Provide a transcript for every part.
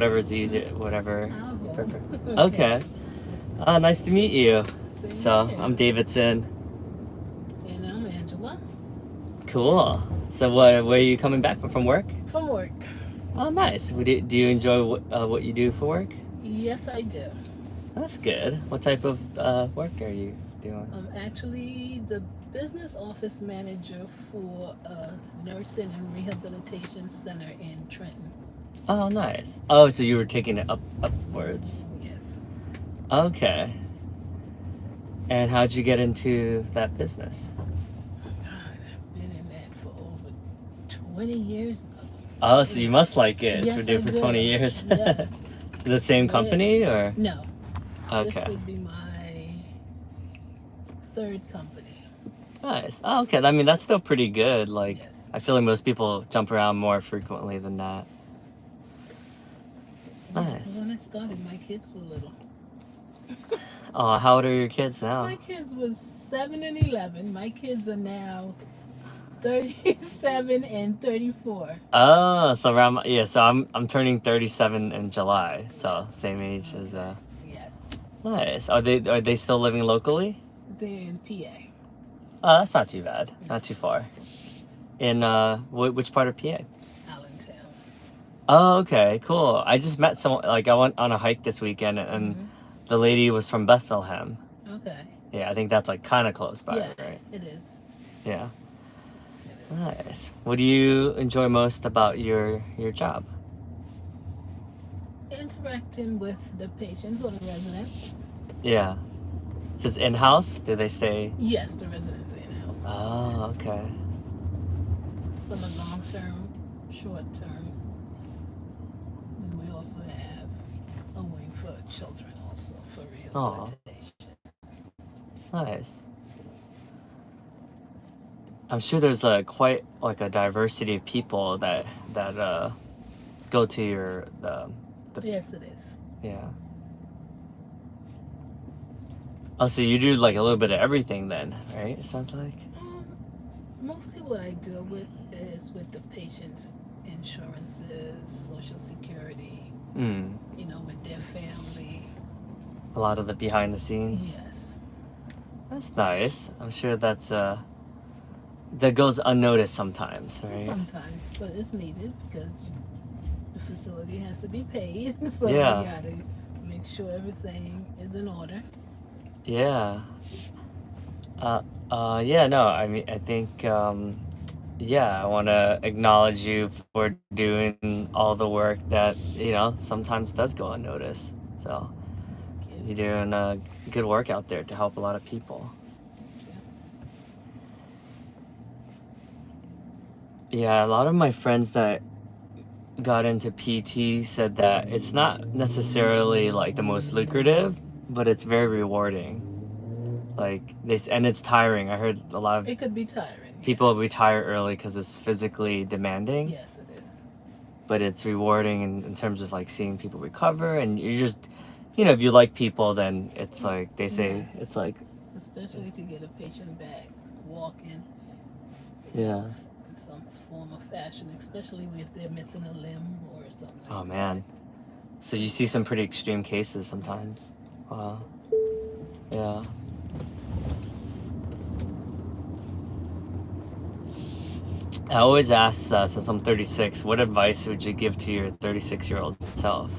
whatever's easier, whatever. I'll go. Perfect. Okay. Nice to meet you. Same So here. I'm Davidson. And I'm Angela. Cool. So where are you coming back from work? From work. Oh, nice. Do you enjoy what you do for work? Yes, I do. That's good. What type of work are you doing? I'm actually the business office manager for a nursing and rehabilitation center in Trenton. Oh, nice. Oh, so you were taking it upwards. Yes. Okay. And how'd you get into that business? God, I've been in that for over 20 years now. Oh, so you must like it. Yes, It's been I for do. 20 years. Yes. The same Yeah. company or? No. This Okay. would be my third company. Nice. Oh, okay. I mean, that's still pretty good. Like, Yes. I feel like most people jump around more frequently than that. Nice. When I started, my kids were little. Oh, how old are your kids now? My kids was 7 and 11. My kids are now 37 and 34. Oh, so around so I'm turning 37 in July, so same age as Yes. nice. Are they still living locally? They're in PA. Oh, that's not too bad. Not too far. In which part of PA? Allentown. Oh, okay, cool. I just met someone, like I went on a hike this weekend and the lady was from Bethlehem. Okay. Yeah, I think that's like kind of close by, Yeah, right? it is. Yeah. It is. Nice. What do you enjoy most about your job? Interacting with the patients or the residents. Yeah. Is this in-house? Do they stay? Yes, the residents are in-house. Oh, okay. Some are long-term, short-term. And we also have a wing for children also for rehabilitation. Nice. I'm sure there's quite like a diversity of people that go to your the Yes, it is. yeah. Oh, so you do like a little bit of everything then, right? It sounds like. Mostly what I deal with is with the patients' insurances, social security, you know, with their family. A lot of the behind the scenes. Yes. That's nice. I'm sure that goes unnoticed sometimes, right? Sometimes, but it's needed because the facility has to be paid. So Yeah. you gotta make sure everything is in order. Yeah. Yeah, no, I mean, I think, yeah, I want to acknowledge you for doing all the work that, sometimes does go unnoticed. So you're doing good work out there to help a lot of people. Yeah, a lot of my friends that got into PT said that it's not necessarily like the most lucrative, but it's very rewarding. Like and it's tiring. I heard a lot of It could be tiring. people yes. retire early because it's physically demanding. Yes, it is. But it's rewarding in terms of like seeing people recover, and you just, if you like people, then it's like they say Yes. it's like, Especially to get a patient back walking. yeah. In some form of fashion, especially if they're missing a limb or something. Oh man. So you see some pretty extreme cases sometimes. Yes. Wow. Yeah. I always ask, since I'm 36, what advice would you give to your 36-year-old self?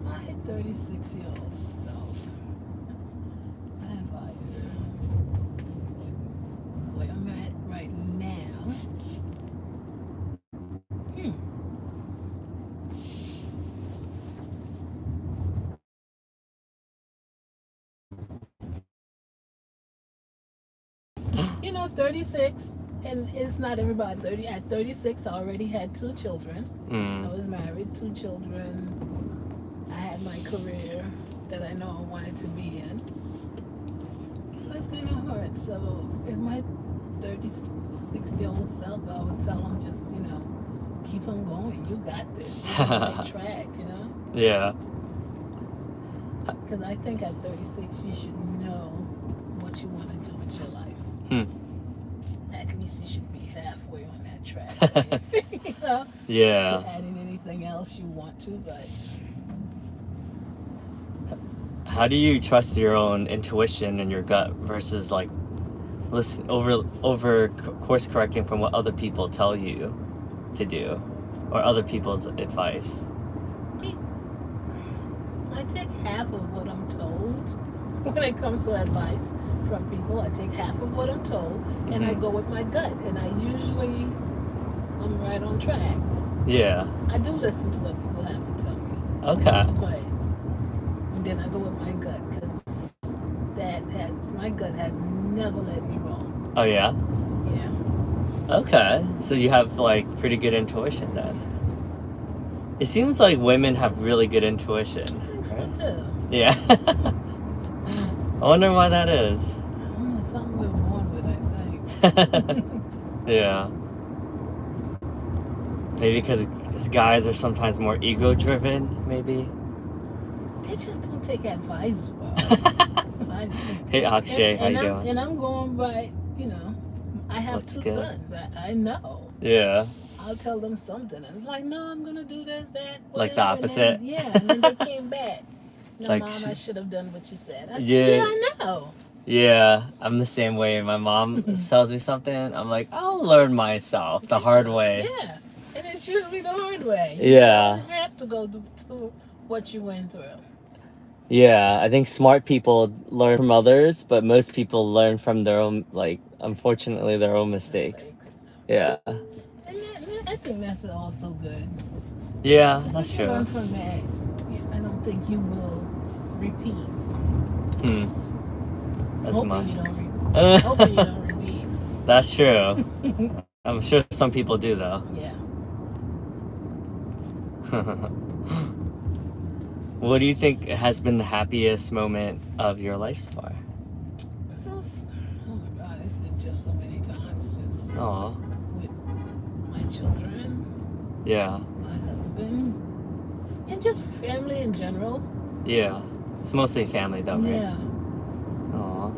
My 36-year-old self. My advice. Where I'm at right now. You know, 36, and it's not everybody. At 36, I already had 2 children. I was married, 2 children. I had my career that I know I wanted to be in. So it's kind of hard. So in my 36-year-old self, I would tell him just, keep on going. You got this. You're on the right track, Yeah. Because I think at 36, you should know what you want to do with your life. At least you should be halfway on that track. Yeah. To adding anything something else, you want to, but How do you trust your own intuition and your gut versus like listen over course correcting from what other people tell you to do or other people's advice? I take half of what I'm told when it comes to advice from people. I take half of what I'm told and I go with my gut, and I'm right on track. Yeah. I do listen to what people have to tell me. Okay. But then I go with my gut because my gut has never led me wrong. Oh yeah. Yeah. Okay. So you have like pretty good intuition then. It seems like women have really good intuition. I think so right? too. Yeah. I wonder why that is. I don't know, something we're born with, I think. Yeah. Maybe because guys are sometimes more ego driven, maybe. They just don't take advice well. Hey Akshay, how you doing? And I'm going by, I have That's two good. sons. I know. Yeah. I'll tell them something, and I'm like, no, I'm gonna do this, that. Like the opposite? And then they came back. No, like Mom, I should have done what you said. I said, Yeah. I know. Yeah, I'm the same way. My mom tells me something, I'm like, I'll learn myself the hard way. Yeah, and it's usually the hard way. Yeah. You don't have to go through what you went through. Yeah, I think smart people learn from others, but most people learn from their own, like, unfortunately, their own mistakes. Yeah. And I think that's also good. Yeah, If that's you true. learn from that, I don't think you will repeat. That's Hoping much. you don't repeat. Hoping you don't repeat. That's true. I'm sure some people do, though. Yeah. What do you think has been the happiest moment of your life so far? Oh my God, it's been just so many times. Just Aw. with my children, Yeah. my husband, and just family in general. Yeah. It's mostly family, though, right? Yeah. Aw.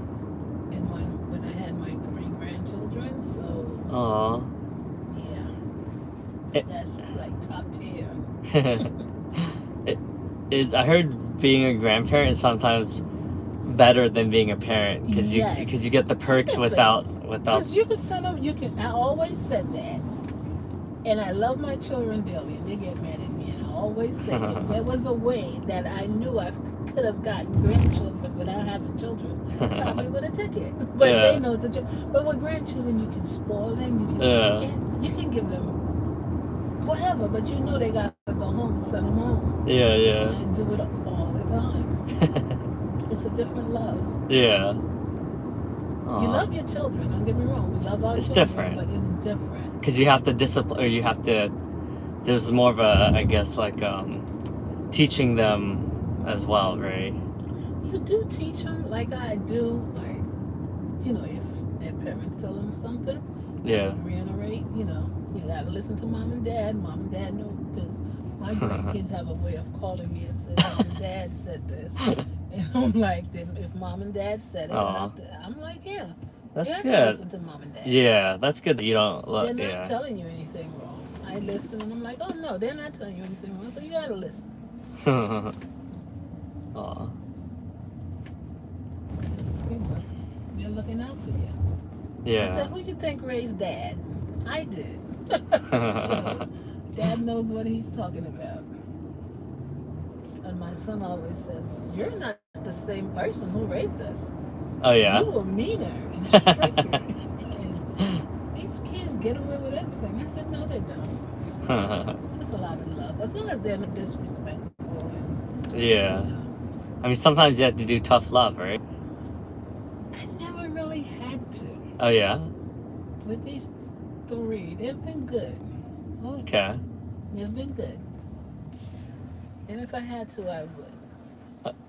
And when I had my 3 grandchildren, so Aw. yeah, that's like top tier. I heard being a grandparent is sometimes better than being a parent because Yes. you get the perks without. Because you could send them. I always said that, and I love my children dearly. And they get mad at me, and I always say if there was a way that I knew I could have gotten grandchildren without having children, probably would have took it. But they know it's a joke. But with grandchildren, you can spoil them. And you can give them whatever, but you know they gotta go home, send them home. Yeah. And I do it all the time. It's a different love. Yeah. Aww. You love your children, don't get me wrong. We love our children, different. but it's different. Because you have to discipline, or you have to. There's more of a, I guess, like teaching them as well, right? You do teach them, like I do, like if their parents tell them something. Yeah. Reiterate, you gotta listen to mom and dad. Mom and dad know, because my grandkids have a way of calling me and saying, "Mom and dad said this," and I'm like, "Then if mom and dad said it," I'm like, "Yeah, that's you have good. to listen to mom and dad." Yeah, that's good that you don't. They're not telling you anything wrong. I listen, and I'm like, "Oh no, they're not telling you anything wrong." So you gotta listen. Aw. They're looking out for you. Yeah. I said, "Who you think raised Dad?" I did. So, Dad knows what he's talking about. And my son always says, "You're not the same person who raised us. Oh yeah. You were meaner and stricter." And these kids get away with everything. I said, "No, they don't. It's a lot of love, as long as they're not disrespectful." Yeah. I mean, sometimes you have to do tough love, right? I never really had to. Oh yeah. With these 3, they've been good. Okay. They've been good. And if I had to, I would.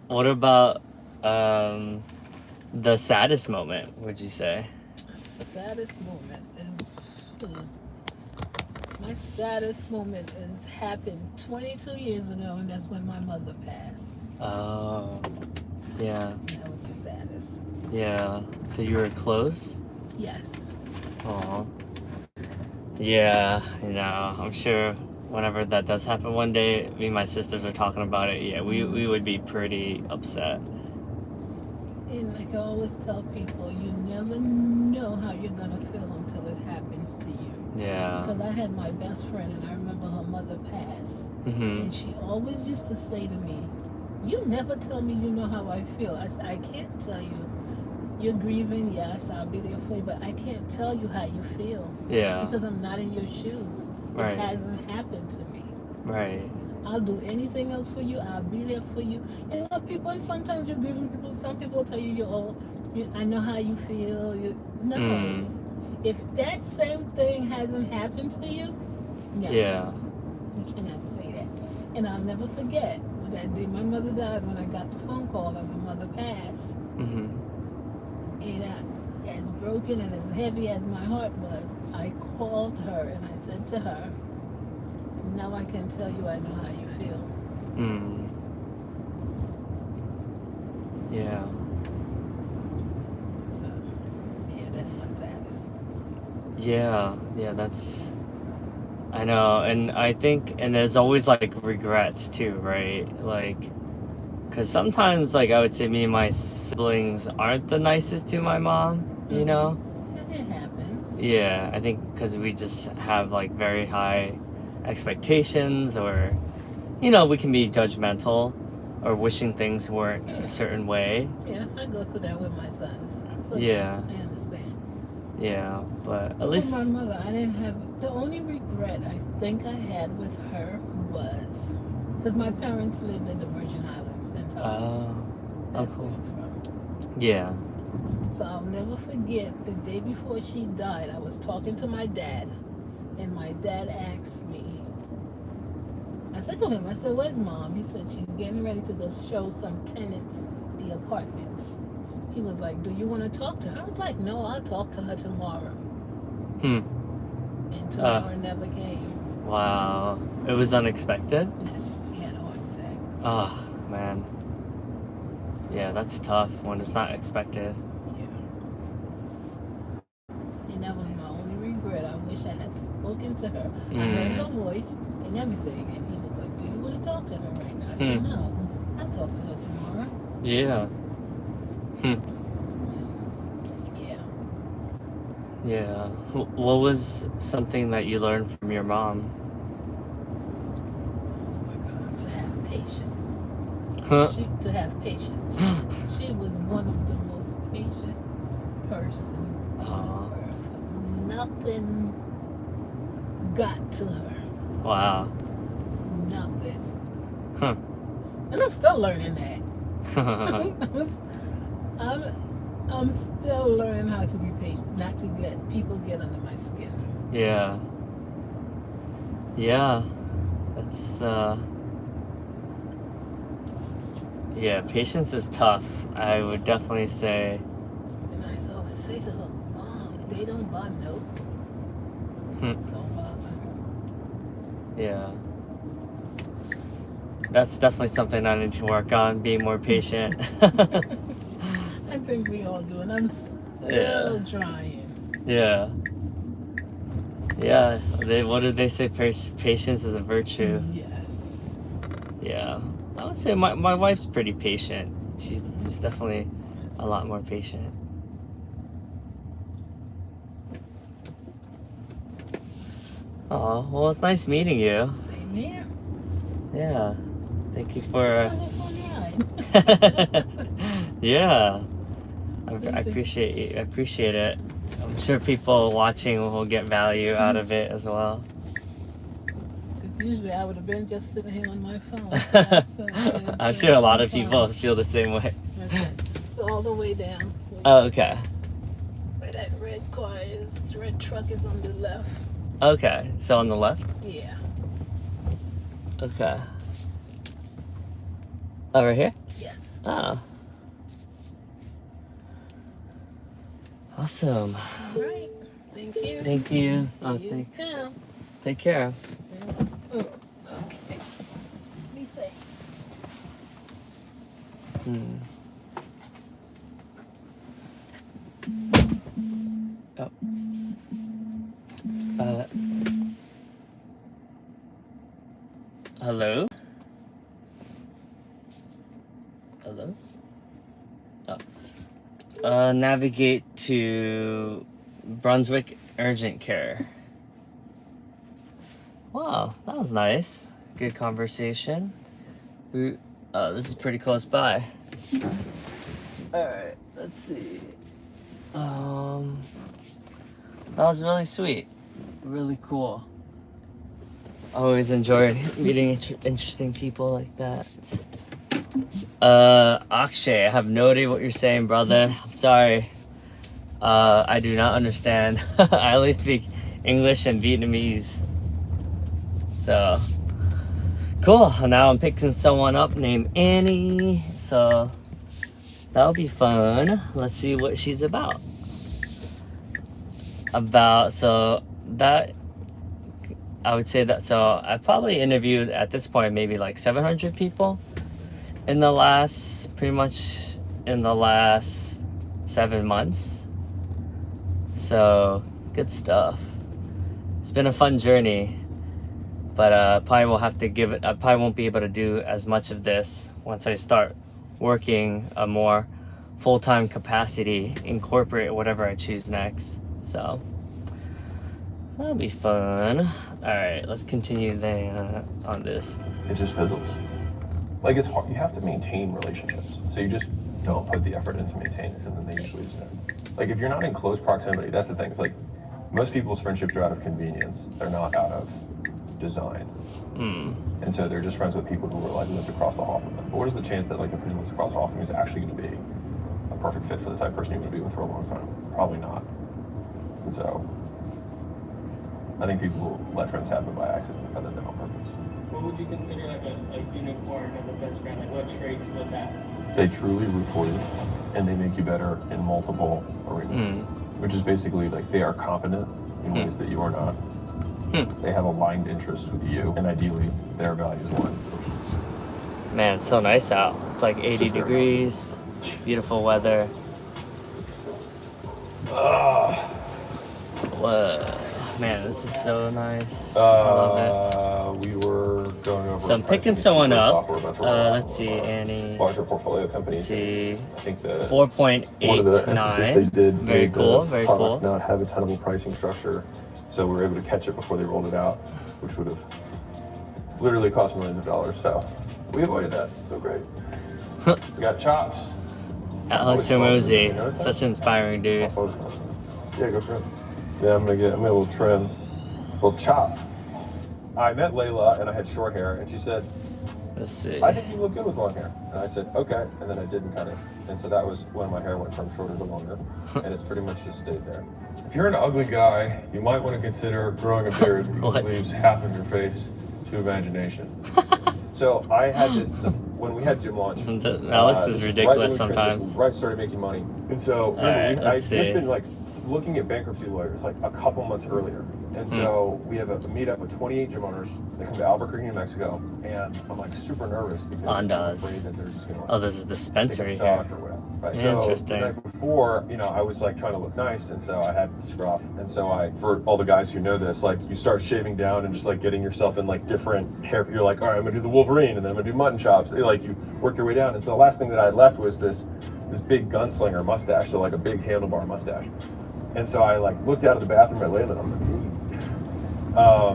What about the saddest moment, would you say? Saddest moment is my saddest moment is happened 22 years ago, and that's when my mother passed. Oh, yeah. That was the saddest. Yeah. So you were close? Yes. Aw. Yeah, I'm sure whenever that does happen one day, me and my sisters are talking about it. Yeah, we would be pretty upset. And like I always tell people, you never know how you're gonna feel until it happens to you. Yeah. Because I had my best friend, and I remember her mother passed, Mm-hmm. and she always used to say to me, "You never tell me you know how I feel." I said, "I can't tell you. You're grieving, yes, I'll be there for you, but I can't tell you how you feel Yeah. because I'm not in your shoes. Right. It hasn't happened to me. Right. I'll do anything else for you. I'll be there for you." And people, and sometimes you're grieving people. Some people will tell you, I know how you feel. No. Mm. If that same thing hasn't happened to you, no. Yeah. You cannot say that. And I'll never forget that day my mother died, when I got the phone call that my mother passed. Mm-hmm. And as broken and as heavy as my heart was, I called her and I said to her, "Now I can tell you I know how you feel." Mm. Yeah. So, yeah, that's my saddest. Yeah. That's. I know, and I think, and there's always like regrets too, right? Like, because sometimes, like, I would say me and my siblings aren't the nicest to my mom, you know? And it happens. Yeah, I think because we just have like very high expectations, or, we can be judgmental or wishing things weren't a certain way. Yeah, I go through that with my sons. So Yeah. I understand. Yeah, but at But least. with my mother, I didn't have. The only regret I think I had with her was because my parents lived in the Virgin Islands, St. Thomas. Oh, That's cool. where I'm from. Yeah. So I'll never forget the day before she died. I was talking to my dad, and my dad asked me. I said to him, I said, "Where's Mom?" He said, "She's getting ready to go show some tenants the apartments." He was like, "Do you want to talk to her?" I was like, "No, I'll talk to her tomorrow." And tomorrow never came. Wow. It was unexpected? Yes, she had a heart attack. Oh, man. Yeah, that's tough when it's not expected. Yeah. And that was my only regret. I wish I had spoken to her. I heard her voice and everything. And he was like, "Do you want to talk to her right now?" I said, "No, I'll talk to her tomorrow." Yeah. Yeah. Yeah. What was something that you learned from your mom? Oh my God. To have patience. Huh? To have patience. She was one of the most patient person on earth. Nothing got to her. Wow. Nothing. Huh. And I'm still learning that. I'm still learning how to be patient, not to let people get under my skin. Yeah. Yeah. That's yeah, patience is tough. I would definitely say. And I used to always say to her, "Mom, they don't buy milk. Don't bother." Yeah. That's definitely something I need to work on, being more patient. I think we all do, and I'm still trying. Yeah. Yeah. What did they say? Patience is a virtue. Yes. Yeah. I would say my wife's pretty patient. She's definitely a lot more patient. Oh, well, it's nice meeting you. Same here. Yeah. Thank you for. This was a fun ride. Yeah. I appreciate you. I appreciate it. I'm sure people watching will get value out of it as well. Because usually I would have been just sitting here on my phone. I'm sure a lot of people feel the same way. Okay. So all the way down. Oh, okay. Where that red truck is on the left. Okay. So on the left? Yeah. Okay. Over here? Yes. Oh. Awesome. All right. Thank you. Thank you. Oh, thanks. Yeah. Take care. Oh, okay. Be safe. Oh. Hello? Hello? Oh. Navigate to Brunswick Urgent Care. Wow, that was nice. Good conversation. This is pretty close by. Alright, let's see. That was really sweet. Really cool. I always enjoyed meeting interesting people like that. Akshay, I have no idea what you're saying, brother. I'm sorry. I do not understand. I only speak English and Vietnamese. So, cool. Now I'm picking someone up named Annie. So, that'll be fun. Let's see what she's about. I would say that, so I've probably interviewed at this point maybe like 700 people in the last 7 months. So, good stuff. It's been a fun journey, but I probably won't be able to do as much of this once I start working a more full-time capacity in corporate or whatever I choose next. So that'll be fun. All right, let's continue then on this. It just fizzles. Like, it's hard. You have to maintain relationships. So you just don't put the effort in to maintain it, and then they usually just end. Like, if you're not in close proximity, that's the thing. It's like most people's friendships are out of convenience. They're not out of design. And so they're just friends with people who are like lived across the hall from them. But what is the chance that like the person who lives across the hall from you is actually going to be a perfect fit for the type of person you're going to be with for a long time? Probably not. And so I think people will let friends happen by accident rather than on purpose. What would you consider like a unicorn of a best friend? Like what traits would that? They truly root for you, and they make you better in multiple arenas. Which is basically like they are competent in ways that you are not. They have aligned interests with you, and ideally, their values align with yours. Man, it's so nice out. It's like 80 degrees, beautiful weather. Whoa. Man, this is so nice. I love it. We were going over. So I'm picking someone up. Let's see, Annie. Larger portfolio companies. Let's see. I think that 4.89. One of the emphasis they did. Very cool. Very cool. Not have a tenable pricing structure, so we were able to catch it before they rolled it out, which would have literally cost millions of dollars. So we avoided that. So great. We got chops. Alex Hermosi, such an inspiring dude. Yeah, go for it. Yeah, I'm gonna get a little trim, a little chop. I met Layla and I had short hair, and she said, let's see. I think you look good with long hair. And I said, okay, and then I didn't cut it. And so that was when my hair went from shorter to longer, and it's pretty much just stayed there. If you're an ugly guy, you might want to consider growing a beard because it leaves half of your face to imagination. So I had this, when we had gym launch. Alex is ridiculous sometimes. Right, started making money. And so I'd just been like looking at bankruptcy lawyers like a couple months earlier. And so we have a meetup with 28 gym owners. They come to Albuquerque, New Mexico, and I'm like super nervous because I'm afraid that they're just gonna. Oh, this is dispensary here. Or whatever. Right? Interesting. So the night before, I was like trying to look nice, and so I had scruff. And so for all the guys who know this, like you start shaving down and just like getting yourself in like different hair. You're like, all right, I'm gonna do the Wolverine, and then I'm gonna do mutton chops. Like you work your way down. And so the last thing that I had left was this big gunslinger mustache, so like a big handlebar mustache. And so I like looked out of the bathroom at Layla and I was like,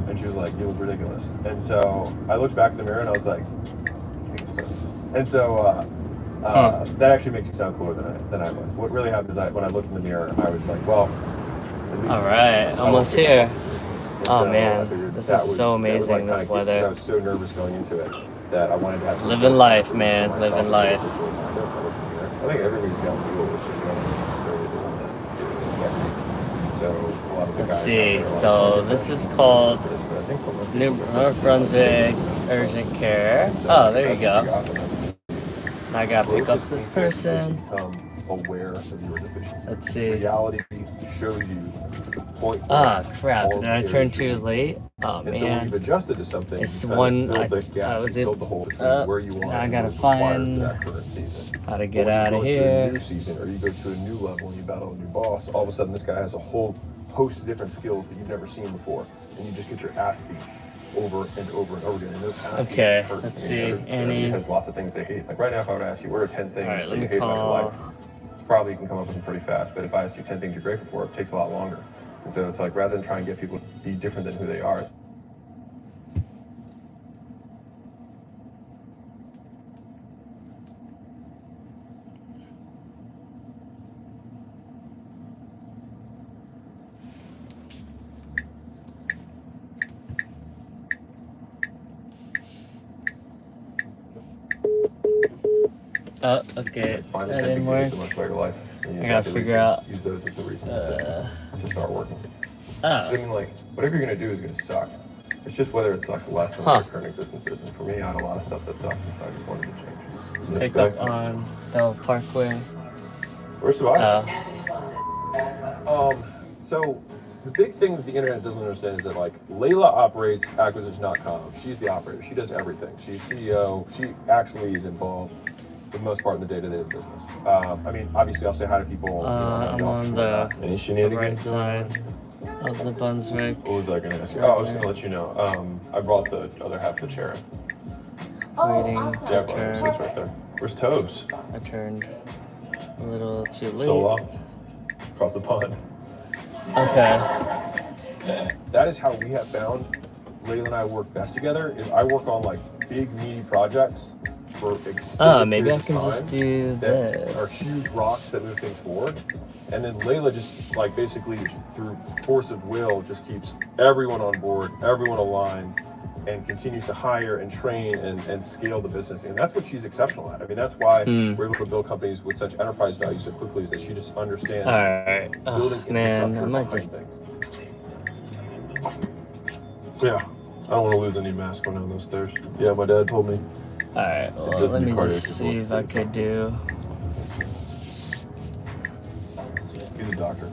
and she was like, you look ridiculous. And so I looked back in the mirror and I was like, I think it's perfect. And so that actually makes you sound cooler than I was. What really happened is when I looked in the mirror, I was like, well, at least. All right, almost here. Oh so man, this is so amazing, this weather. I was so nervous going into it that I wanted to have some living life, man, living life. I think everybody's got fuel, which is not necessarily the one that so a lot of the Let's guys see, so this is called North Brunswick Urgent Care. Oh, there you go. Now I gotta pick up this person. Become aware of your deficiency. Let's see. Reality shows you point. Crap, did I turn too late? Oh and so when you've man. adjusted to something, It's you one filled the gaps, was you it filled the hole between where you want I and gotta what is required find for that current season. how to get But out of when you go to a here. new season, or you go to a new level and you battle a new boss, all of a sudden this guy has a whole host of different skills that you've never seen before, and you just get your ass beat. over and over and over again. And those asking Okay, hurt. let's I mean, see. Annie. Everybody has lots of things they hate. Like right now, if I would ask you, what are 10 things Alright, that let you me hate about your life? call. Probably you can come up with them pretty fast. But if I ask you 10 things you're grateful for, it takes a lot longer. And so it's like rather than try and get people to be different than who they are. Oh, okay. Find the That 10 didn't things work. you hate so much about your life. And you I just gotta have to figure out. use those as the reasons to start working. Oh. I mean, like, whatever you're gonna do is gonna suck. It's just whether it sucks less than what your current existence is. And for me, I had a lot of stuff that sucked, and so I just wanted to change. So Pick up on Bell Parkway. Where's Tobias? Oh. So the big thing that the internet doesn't understand is that like Layla operates acquisition.com. She's the operator. She does everything. She's CEO. She actually is involved for the most part in the day-to-day of the business. I mean, obviously, I'll say hi to people. I'm on the Any right shenanigans side of the Brunswick. What was I going to ask you? Oh, I was going to let you know. I brought the other half of the chair. Waiting Yeah, to it's turn. right there. Where's Tobes? I turned a little too late. So long. Across the pond. Okay. That is how we have found Layla and I work best together. Is I work on like big meaty projects for extended Maybe I periods can of just time do that this. are huge rocks that move things forward. And then Layla just like basically through force of will just keeps everyone on board, everyone aligned, and continues to hire and train and scale the business. And that's what she's exceptional at. I mean, that's why we're able to build companies with such enterprise value so quickly, is that she just understands Alright. building Oh, man, infrastructure I might behind just. things. Yeah, I don't want to lose any mass going down those stairs. Yeah, my dad told me. Alright, So well, just let be me cardiac just as see well, if I so- could do. He's a doctor.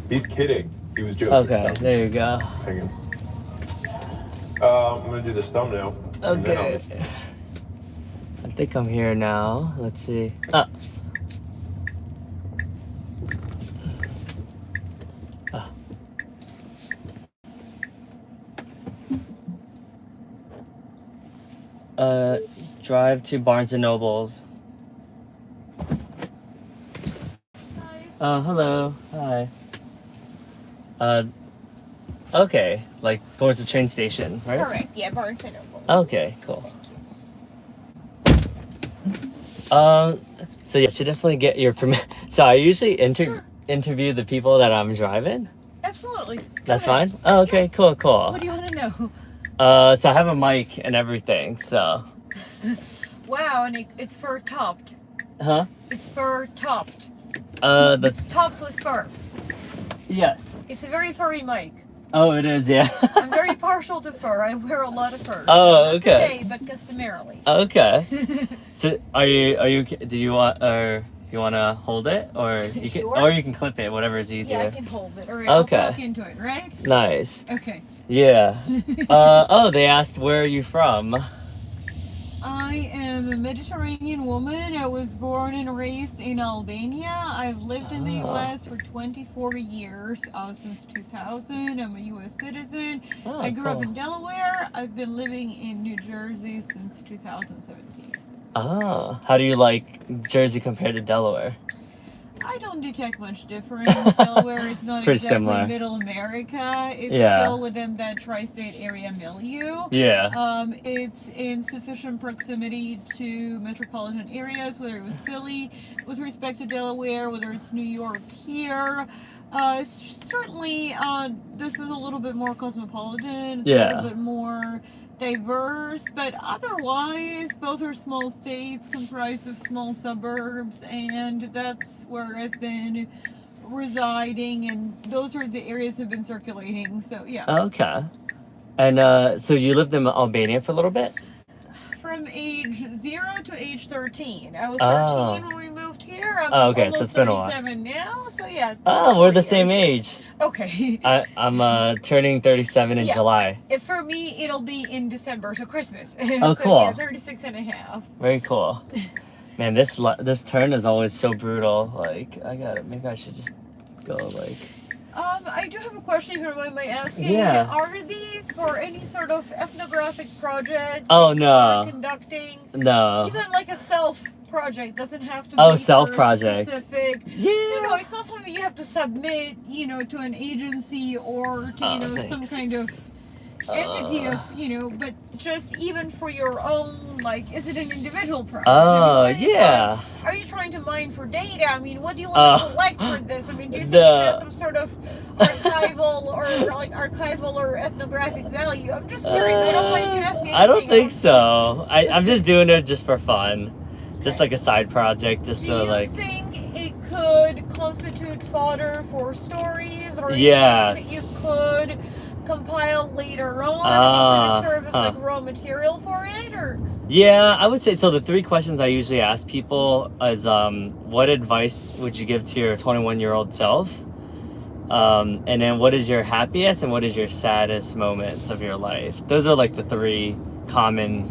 He's kidding. He was joking. Okay, No, there you go. hanging. I'm gonna do this thumbnail. and then Okay. I think I'm here now. Let's see. Ah. Ah. Drive to Barnes and Nobles. Hello. Hi. Okay, like towards the train station, right? Correct. Yeah, Barnes and Noble. Okay, cool. So yeah, should definitely get your permission. So I usually interview the people that I'm driving. Absolutely. That's Go ahead. fine. Oh, okay, cool. What do you want to know? So I have a mic and everything. So, Wow, and it's fur topped. huh? It's fur topped. It's It's topped with fur. yes. It's a very furry mic. Oh, it is. Yeah. I'm very partial to fur. I wear a lot of fur. Oh, Not okay. today, but customarily. Okay. So are you? Do you want or you want to hold it or you can Sure. or you can clip it, whatever is easier. Yeah, I can hold it. All right, I'll Okay. talk into it, right? Nice. Okay. Yeah. Oh, they asked where are you from? I am a Mediterranean woman. I was born and raised in Albania. I've lived in the Ah. U.S. for 24 years, since 2000. I'm a U.S. citizen. Oh, I grew up cool. in Delaware. I've been living in New Jersey since 2017. Ah, how do you like Jersey compared to Delaware? I don't detect much difference. Delaware is not Pretty exactly similar. middle America. It's Yeah. still within that tri-state area milieu. Yeah. It's in sufficient proximity to metropolitan areas, whether it was Philly, with respect to Delaware, whether it's New York here. Certainly, this is a little bit more cosmopolitan. It's a Yeah. little bit more diverse, but otherwise, both are small states comprised of small suburbs, and that's where I've been residing, and those are the areas I've been circulating. So, yeah. Okay. And so you lived in Albania for a little bit? From age 0 to age 13. I was 13 Oh. when we moved here. I'm Oh, okay, so almost it's been a while. 37 now, so yeah. Oh, 4 we're the years. same age. Okay. I'm turning 37 in Yeah. July. If for me, it'll be in December, so Christmas. Oh, So, cool. yeah, 36 and a half. Very cool. Man, this turn is always so brutal. Like maybe I should just go like. I do have a question here. Am I asking? Yeah. Are these for any sort of ethnographic project? Oh, that no. you are conducting? No. Even like a self project doesn't have to Oh, be self for project. specific. Yeah. It's not something that you have to submit, to an agency or to, some thanks. kind of entity of, but just even for your own, like, is it an individual project? Oh, yeah. Are you trying to mine for data? I mean, what do you want to collect for this? I mean, do you think it has some sort of archival or ethnographic value? I'm just curious. I don't know. You can ask me anything. I don't think so. I'm just doing it just for fun. Just like a side project, just do to you like. think it could constitute fodder for stories, or Yes. you could compile later on? Could it serve as like raw material for it, or? Yeah, I would say so. The 3 questions I usually ask people is, what advice would you give to your 21-year-old self? And then what is your happiest and what is your saddest moments of your life? Those are like the 3 common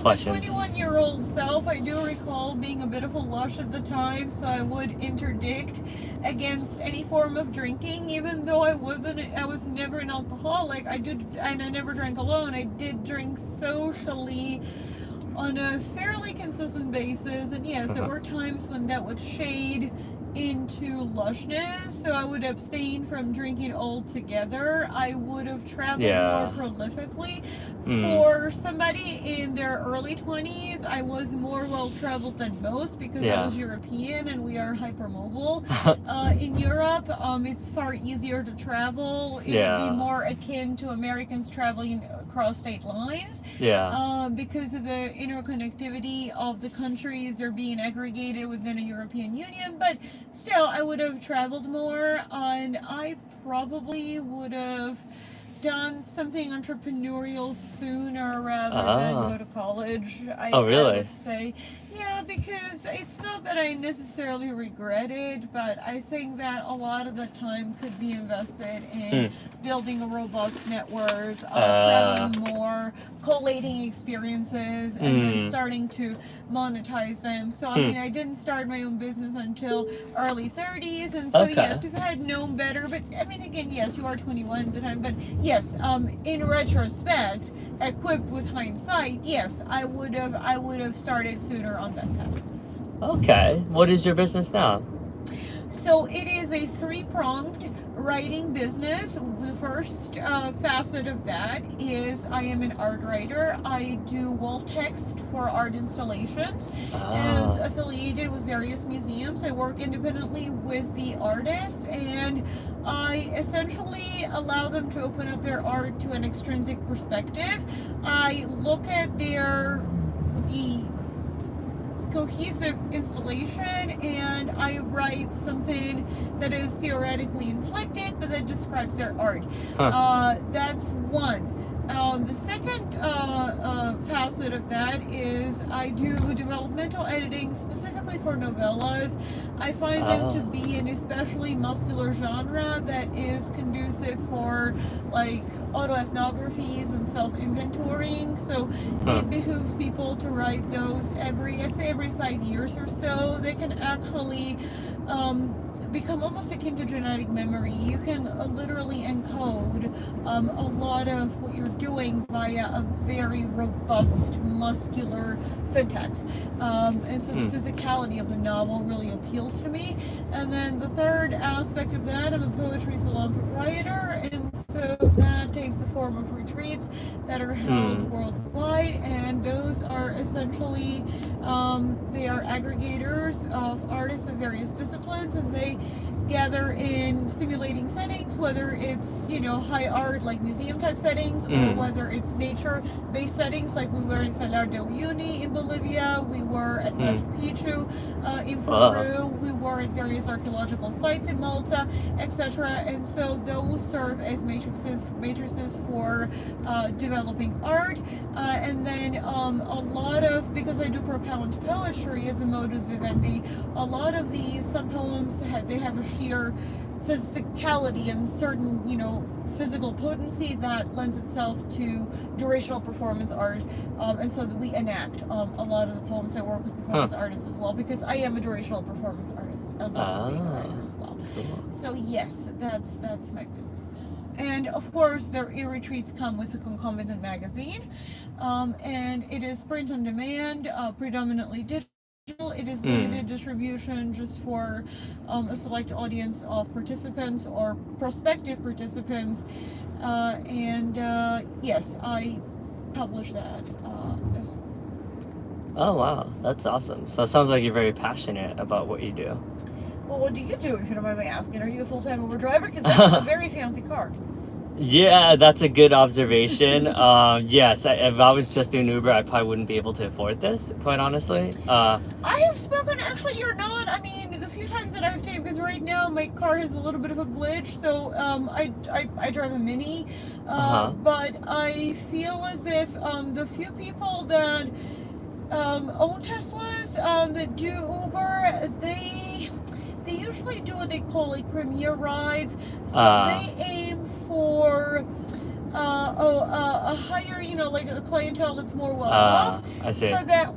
questions. My 21-year-old self, I do recall being a bit of a lush at the time, so I would interdict against any form of drinking, even though I was never an alcoholic. I never drank alone. I did drink socially on a fairly consistent basis, and yes, there were times when that would shade into lushness, so I would abstain from drinking altogether. I would have traveled more prolifically. For somebody in their early 20s, I was more well-traveled than most because I was European and we are hypermobile. In Europe, it's far easier to travel. It would be more akin to Americans traveling across state lines. Because of the interconnectivity of the countries, they're being aggregated within a European Union, but still, I would have traveled more, and I probably would have done something entrepreneurial sooner rather than go to college. I would say. Yeah, because it's not that I necessarily regret it, but I think that a lot of the time could be invested in building a robust network, traveling more, collating experiences, and then starting to monetize them. So, I mean, I didn't start my own business until early 30s, and so yes, if I had known better, but I mean, again, yes, you are 21 at the time, but yes, in retrospect, equipped with hindsight, yes, I would have started sooner on that path. Okay. What is your business now? So it is a 3-pronged writing business. The first facet of that is I am an art writer. I do wall text for art installations as affiliated with various museums. I work independently with the artists, and I essentially allow them to open up their art to an extrinsic perspective. I look at the cohesive installation, and I write something that is theoretically inflected but that describes their art. That's one. The second facet of that is I do developmental editing specifically for novellas. I find them to be an especially muscular genre that is conducive for like autoethnographies and self-inventorying. So it behooves people to write those every 5 years or so. They can actually become almost akin to genetic memory. You can literally encode a lot of what you're doing via a very robust muscular syntax. And so the physicality of the novel really appeals to me. And then the third aspect of that, I'm a poetry salon proprietor, and so that takes the form of retreats that are held worldwide, and those are essentially they are aggregators of artists of various disciplines, and they gather in stimulating settings, whether it's high art like museum type settings, or whether it's nature based settings like we were in Salar de Uyuni in Bolivia, we were at Machu Picchu in Peru, we were at various archaeological sites in Malta, etc. And so those serve as matrices for developing art. And then a lot of, because I do propound poetry as a modus vivendi, a lot of these, some poems have a sheer physicality and certain, physical potency that lends itself to durational performance art. And so that we enact a lot of the poems. I work with performance artists as well, because I am a durational performance artist, a writer as well. Cool. So yes, that's my business. And of course, their e-retreats come with a concomitant magazine, and it is print on demand, predominantly digital. It is limited distribution just for a select audience of participants or prospective participants. And yes, I publish that as well. Oh wow, that's awesome. So it sounds like you're very passionate about what you do. Well, what do you do, if you don't mind me asking? Are you a full-time Uber driver? Because that's a very fancy car. Yeah, that's a good observation. Yes, if I was just doing Uber, I probably wouldn't be able to afford this, quite honestly. I have spoken, actually, you're not. I mean, the few times that I've taken, because right now my car has a little bit of a glitch, so I drive a Mini, but I feel as if the few people that own Teslas, that do Uber, they usually do what they call like premier rides. So they aim for a higher, like a clientele that's more well off. I see. So that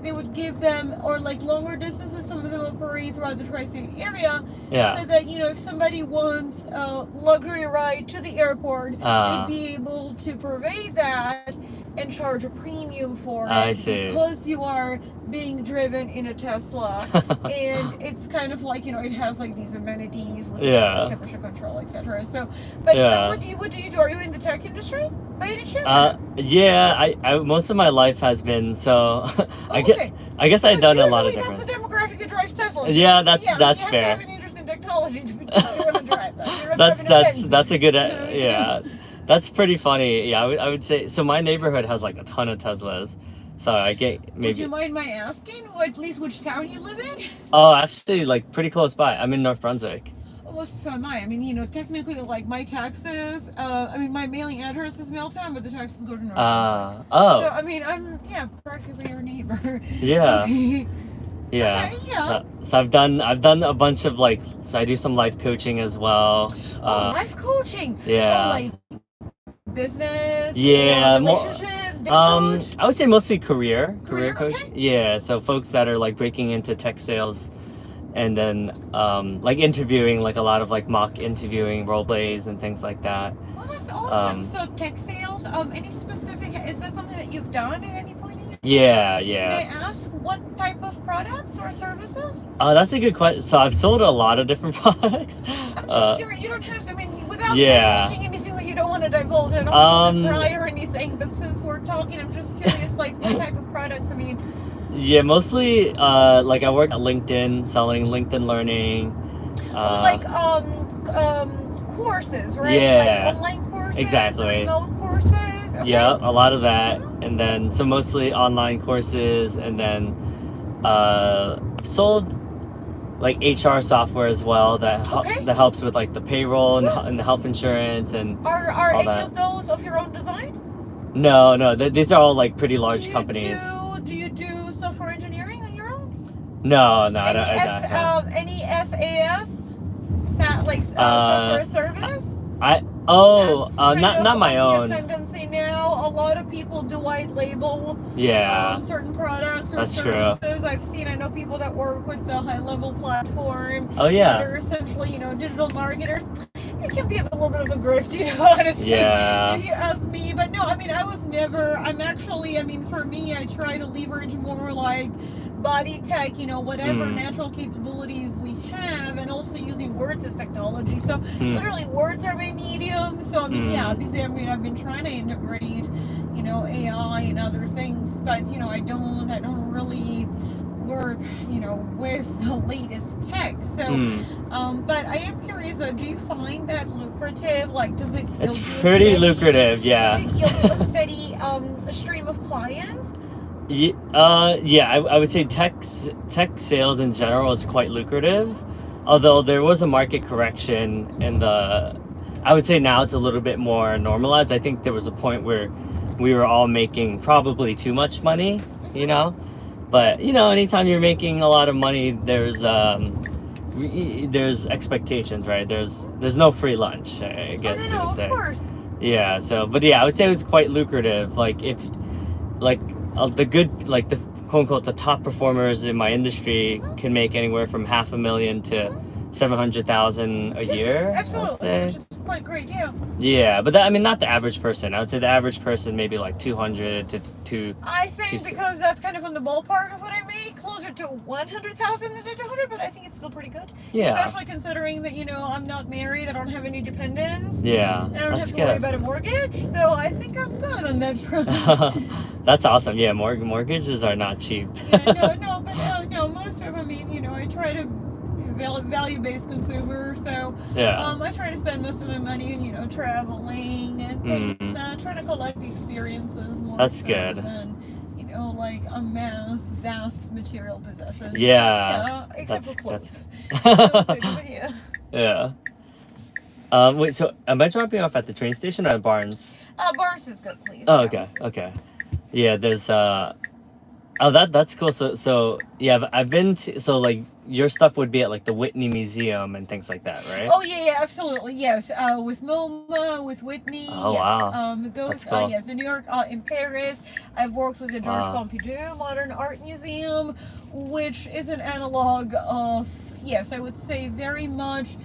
they would give them, or like longer distances, some of them operate throughout the tri-state area. Yeah. So that, if somebody wants a luxury ride to the airport, they'd be able to purvey that and charge a premium for it. I see. Because you are being driven in a Tesla. And it's kind of like, it has like these amenities with temperature control, etc. So, but what do you do? Are you in the tech industry by any chance? Yeah, I most of my life has been, so I guess I've done a lot of different. That's the demographic that drives Teslas. Yeah, that's you fair. have to have an interest in technology to want to drive that. That's a good yeah. That's pretty funny. Yeah, I would say. So my neighborhood has like a ton of Teslas. So I get maybe. Would you mind my asking, or at least which town you live in? Oh, actually, like pretty close by. I'm in North Brunswick. Well, so am I. I mean, technically, like my taxes. My mailing address is Milltown, but the taxes go to North Brunswick. Oh. So I mean, I'm practically your neighbor. Yeah. Yeah. Okay, yeah. So I've done a bunch of so I do some life coaching as well. Life coaching. Yeah. Like business. Yeah. Relationships. I would say mostly career coach. Okay. Yeah. So folks that are like breaking into tech sales, and then like interviewing, like a lot of like mock interviewing, role plays, and things like that. Well, that's awesome. So tech sales. Any specific? Is that something that you've done at any point? Yeah. May I ask what type of products or services? That's a good question. So I've sold a lot of different products. I'm just curious. You don't have to. I mean, without mentioning anything that you don't want to divulge. I don't want to pry or anything. But since we're talking, I'm just curious. Like, what type of products? I mean. Yeah, mostly. Like I work at LinkedIn, selling LinkedIn learning. Courses, right? Yeah. Like online courses. Exactly. Remote courses. Okay. Yeah, a lot of that, and then so mostly online courses, and then I've sold like HR software as well that helps with like the payroll and the health insurance and are all any that. of those of your own design? No, these are all like pretty large companies. Do you do software engineering on your own? No, I don't. Any SAS, software service? Not my own. Ascendancy now. A lot of people do white label certain products or services. True. I know people that work with the high level platform. Oh yeah. That are essentially, digital marketers. It can be a little bit of a grift, honestly. Yeah. If you ask me. But no, I mean, for me, I try to leverage more like body tech, whatever natural capabilities we have, and also using words as technology. So literally words are my medium. So obviously, I've been trying to integrate, AI and other things, but I don't really work, with the latest tech. So, but I am curious. Do you find that lucrative? Like, does it? It's pretty lucrative. Yeah. Does it yield a steady stream of clients? I would say tech sales in general is quite lucrative, although there was a market correction I would say now it's a little bit more normalized. I think there was a point where we were all making probably too much money, but anytime you're making a lot of money, there's there's expectations, right? There's no free lunch, I guess you would of say. course. Yeah. So, but yeah, I would say it's quite lucrative. Like if, like, the good, like the quote unquote the top performers in my industry can make anywhere from $500,000 to $700,000 a year. Absolutely, I'd which say. is quite great. Yeah. Yeah, but that, I mean, not the average person. I would say the average person maybe like 200 to I think She's- because that's kind of on the ballpark of what I make, closer to 100,000 than 200, but I think it's still pretty good. Yeah. Especially considering that, I'm not married, I don't have any dependents, Yeah, and I don't have that's to worry good. about a mortgage, so I think I'm good on that front. That's awesome. Yeah, mortgages are not cheap. No, most of them, I try to value-based consumer, so Yeah. I try to spend most of my money in, traveling and things, trying to collect the experiences more That's so good. than, like vast material possessions. Yeah, except that's- for clothes. that's- But yeah. Yeah. Wait, so am I dropping off at the train station or at Barnes? Barnes is good, please. Oh, okay. Yeah, there's that's cool. So yeah, I've been to, so like your stuff would be at like the Whitney Museum and things like that, right? Oh yeah, absolutely, yes. With MoMA, with Whitney, Oh, yes. wow. Those, That's cool. yes, in New York, in Paris, I've worked with the Georges Wow. Pompidou Modern Art Museum, which is an analog of, yes, I would say very much,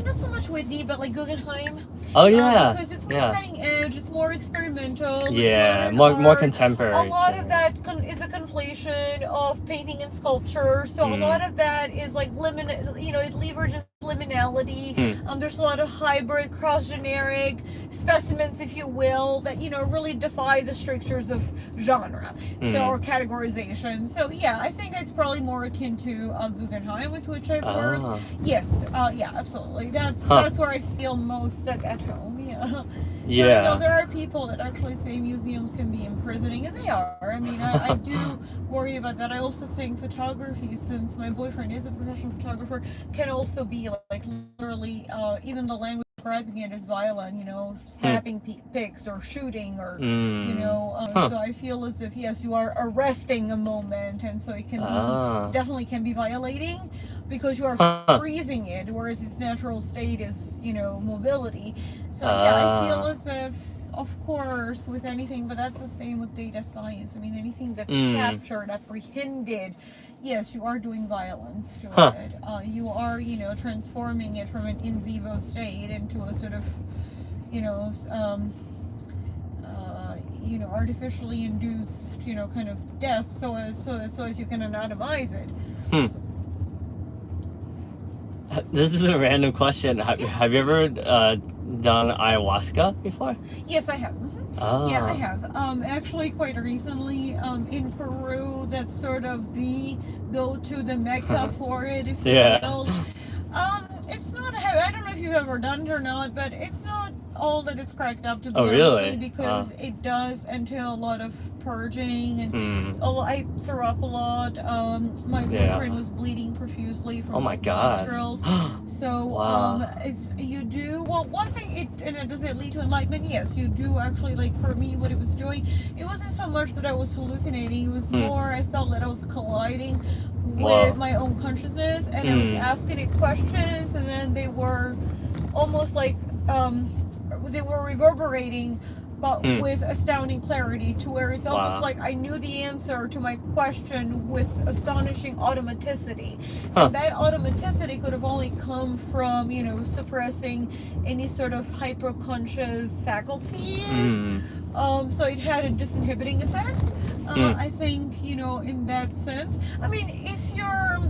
not so much Whitney, but like Guggenheim. Oh yeah. Because it's more Yeah. cutting edge, it's more experimental. Yeah, it's more art. contemporary. A lot too. of that is a conflation of painting and sculpture. So a lot of that is like it leverages liminality. There's a lot of hybrid, cross-generic specimens, if you will, that really defy the strictures of genre, or categorization. So yeah, I think it's probably more akin to Guggenheim, with which I've worked. Ah. Yes, yeah, absolutely. That's where I feel most at home. Yeah. Yeah. I know there are people that actually say museums can be imprisoning, and they are. I mean, I do worry about that. I also think photography, since my boyfriend is a professional photographer, can also be like literally, even the language describing it is violent, snapping pics or shooting or, so I feel as if, yes, you are arresting a moment, and so it can be, definitely can be violating, because you are freezing it, whereas its natural state is, mobility. So yeah, I feel as if, of course, with anything, but that's the same with data science. I mean, anything that's captured, apprehended, yes, you are doing violence to it. You are, transforming it from an in vivo state into a sort of, artificially induced, kind of death, so as you can anatomize it. This is a random question. Have you ever done ayahuasca before? Yes, I have. Oh. Yeah, I have. Actually, quite recently, in Peru, that's sort of the go-to, the mecca for it, if you will. It's not I don't know if you've ever done it or not, but it's not all that it's cracked up to be, really? because it does entail a lot of purging, and I threw up a lot. My boyfriend was bleeding profusely from my God. nostrils. So one thing, does it lead to enlightenment? Yes, you do actually. Like for me, what it was doing, it wasn't so much that I was hallucinating, it was more I felt that I was colliding with my own consciousness, and I was asking it questions, and then they were almost like they were reverberating, but with astounding clarity, to where it's almost like I knew the answer to my question with astonishing automaticity. And that automaticity could have only come from, suppressing any sort of hyper-conscious faculties. So it had a disinhibiting effect. I think, in that sense. I mean, if you're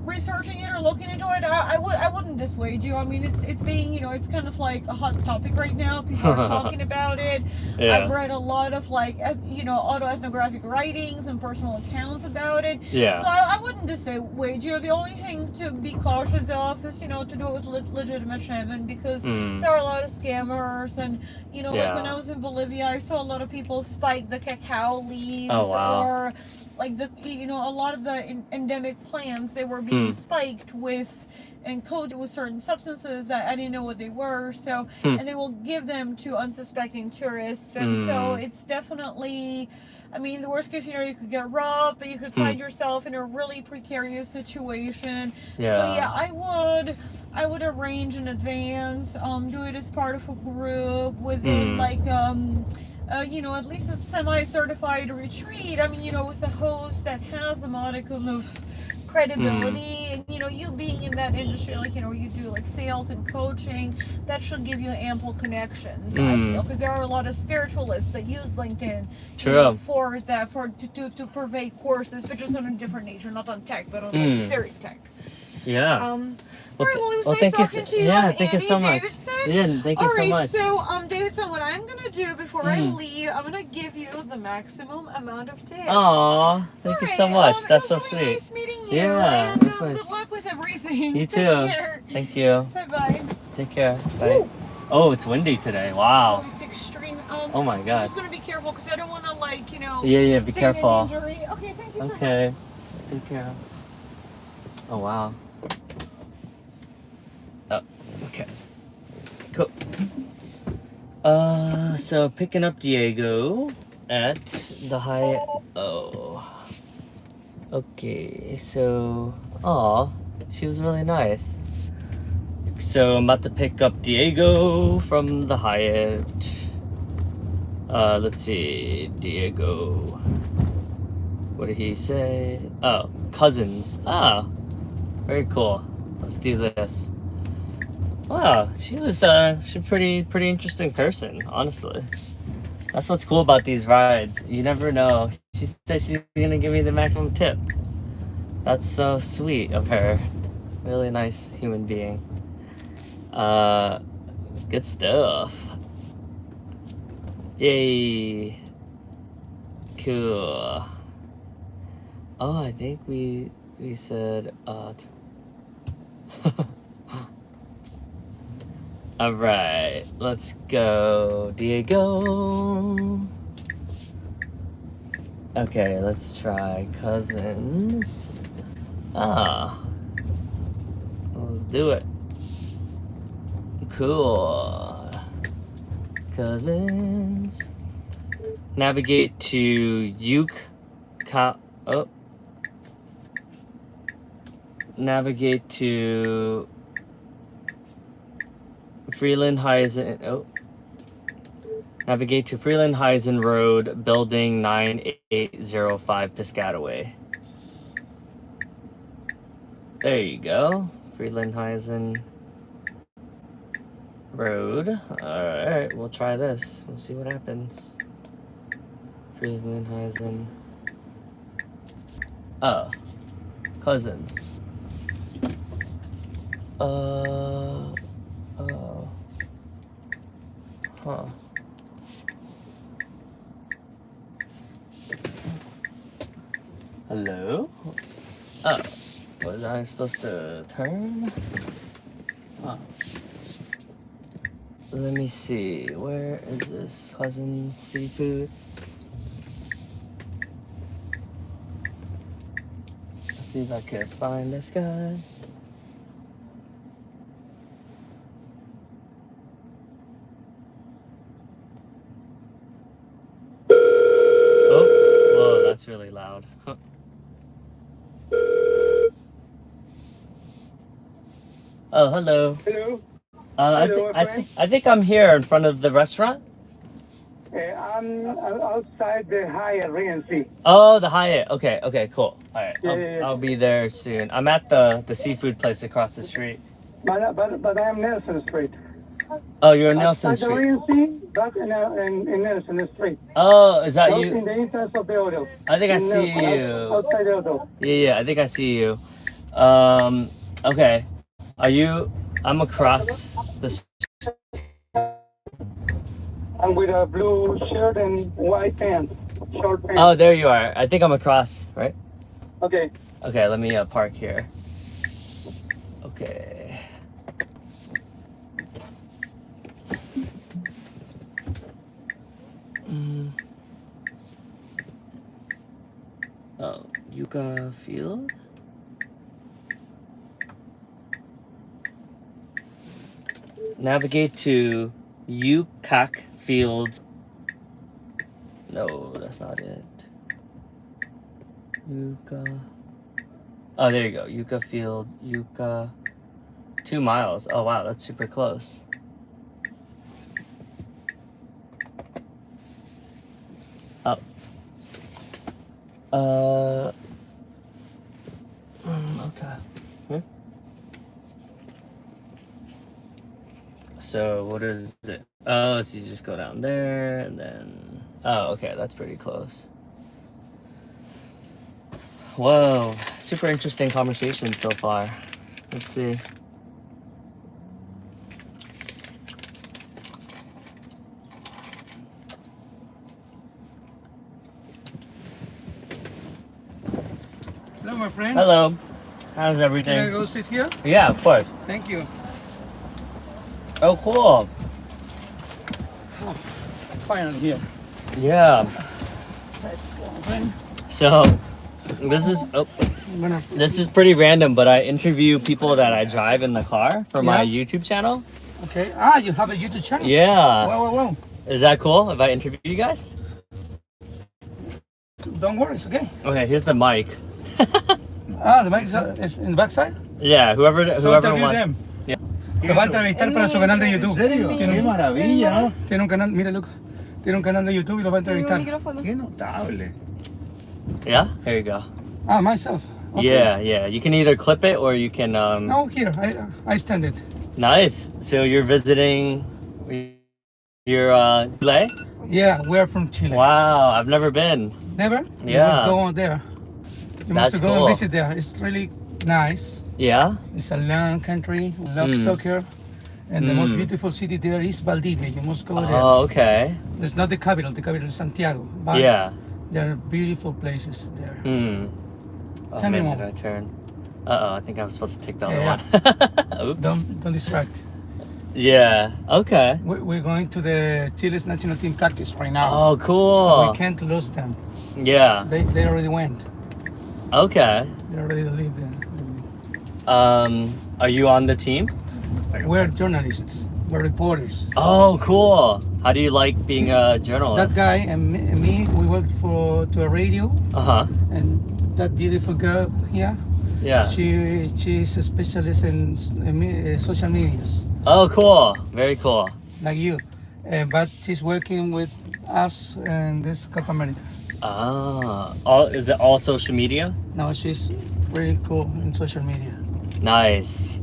researching it or looking into it, I wouldn't dissuade you. I mean, it's being, it's kind of like a hot topic right now. People are talking about it. I've read a lot of autoethnographic writings and personal accounts about it. So I wouldn't dissuade you. The only thing to be cautious of is, to do it with legitimate shaman, because there are a lot of scammers, and like when I was in Bolivia, I saw a lot of people spike the cacao leaves, or like a lot of the endemic plants, they were being being spiked with and coated with certain substances. I didn't know what they were, so and they will give them to unsuspecting tourists, and so it's definitely, I mean, the worst case scenario, you could get robbed, but you could find yourself in a really precarious situation. Yeah. So yeah, I would arrange in advance, do it as part of a group within like you know, at least a semi-certified retreat. I mean, you know, with a host that has a modicum of credibility, and you know, you being in that industry, like, you know, you do like sales and coaching, that should give you ample connections. I feel, because there are a lot of spiritualists that use LinkedIn, you know, for that, to purvey courses, but just on a different nature, not on tech, but on like spirit tech. Yeah. All right, well, it was nice thank you talking to you. Yeah, I'm thank you Annie so much. Davidson. Yeah, thank you so much. So, Davidson, what I'm going to do before I leave, I'm going to give you the maximum amount of tips. Aw, thank you so much. That's so sweet. Nice meeting you. Yeah, And that's nice. good luck with everything. You Take too. care. Thank you. Bye-bye. Take care. Bye. Oh, it's windy today. Wow. Oh, it's extreme. Oh my I'm God. just going to be careful because I don't want to, like, you know, Yeah, be sustain careful. an injury. Okay, thank you. Okay. Take care. Oh wow. Oh, okay. Cool. So picking up Diego at the Hyatt. Oh. Okay, so aw, she was really nice. So I'm about to pick up Diego from the Hyatt. Let's see, Diego. What did he say? Oh, cousins. Ah, very cool. Let's do this. Wow, she's pretty interesting person, honestly. That's what's cool about these rides. You never know. She said she's gonna give me the maximum tip. That's so sweet of her. Really nice human being. Good stuff. Yay. Cool. Oh, I think we said all right, let's go, Diego. Okay, let's try cousins. Let's do it. Cool. Cousins. Navigate to navigate to Freelandheisen. Navigate to Freelandheisen Road, Building 9805, Piscataway. There you go. Freelandheisen Road. Alright, we'll try this. We'll see what happens. Freelandheisen. Oh. Cousins. Oh. Huh. Hello? Oh. Was I supposed to turn? Huh. Let me see. Where is this? Cousin Seafood? Let's see if I can find this guy. Oh, whoa, that's really loud. Oh, hello. Hello. I think I'm here in front of the restaurant. I'm outside the Hyatt Regency. Oh, the Hyatt. Okay, cool. All right, Yeah. I'll be there soon. I'm at the seafood place across the street. But I'm Nelson Street. Oh, you're in Nelson Outside Street. the Regency, but in Nelson Street. Oh, is that Not you? in the entrance of the auto. I think I In see Nelson, you. Outside the auto. Yeah, I think I see you. Okay. Are you? I'm across the. I'm with a blue shirt and white pants, short pants. Oh, there you are. I think I'm across, right? Okay. Okay, let me park here. Okay. Oh, Yucca Field? Navigate to Yukak Field. No, that's not it. Yuka. Oh, there you go. Yuka Field. Yuka. 2 miles. Oh, wow. That's super close. Oh. Okay. So what is it? Oh, so you just go down there and then... Oh, okay. That's pretty close. Whoa. Super interesting conversation so far. Let's see. Hello, my friend. Hello. How's Can I everything? go sit here? Yeah, of course. Thank you. Oh, cool. Finally here. Yeah. Let's go, my friend. So this is I'm gonna. this is pretty random, but I interview people that I drive in the car for my YouTube channel. Okay. Ah, you have a YouTube channel. Yeah. Wow. Is that cool if I interview you guys? Don't worry, it's okay. Okay, here's the mic. Ah, the mic is in the backside. Yeah, whoever So interview wants. them. Yeah. Lo va a entrevistar para su canal de ¿En YouTube. serio? ¡Qué maravilla! ¿No? Tiene un canal, mira, look. Tiene un canal de YouTube y lo va a entrevistar. ¡Qué notable! Yeah, here you go. Ah, myself. Okay. Yeah. You can either clip it or you can. No, here, I stand it. Nice. So you're visiting. You're Chile? Yeah, we're from Chile. Wow, I've never been. Never? You Yeah. must go on there. You That's must go cool. and visit there. It's really nice. Yeah. It's a long country. We love soccer. And the most beautiful city there is Valdivia. You must go there. Oh, okay. It's not the capital. The capital is Santiago. But Yeah. there are beautiful places there. Oh, Tell me man, more. did I turn? I think I was supposed to take the other Yeah, one. Oops. Don't distract. Yeah. Okay. We're going to the Chile's national team practice right now. Oh, So cool. we can't lose them. Yeah. They already went. Okay. They already leave there. Are you on the team? We're journalists. We're reporters. Oh, cool. How do you like being a journalist? That guy and me, we worked to a radio. Uh-huh. And that beautiful girl here, Yeah. she's a specialist in social medias, Oh, cool. Very cool. like you. But she's working with us in this Copa America. Is it all social media? Now she's really cool in social media. Nice.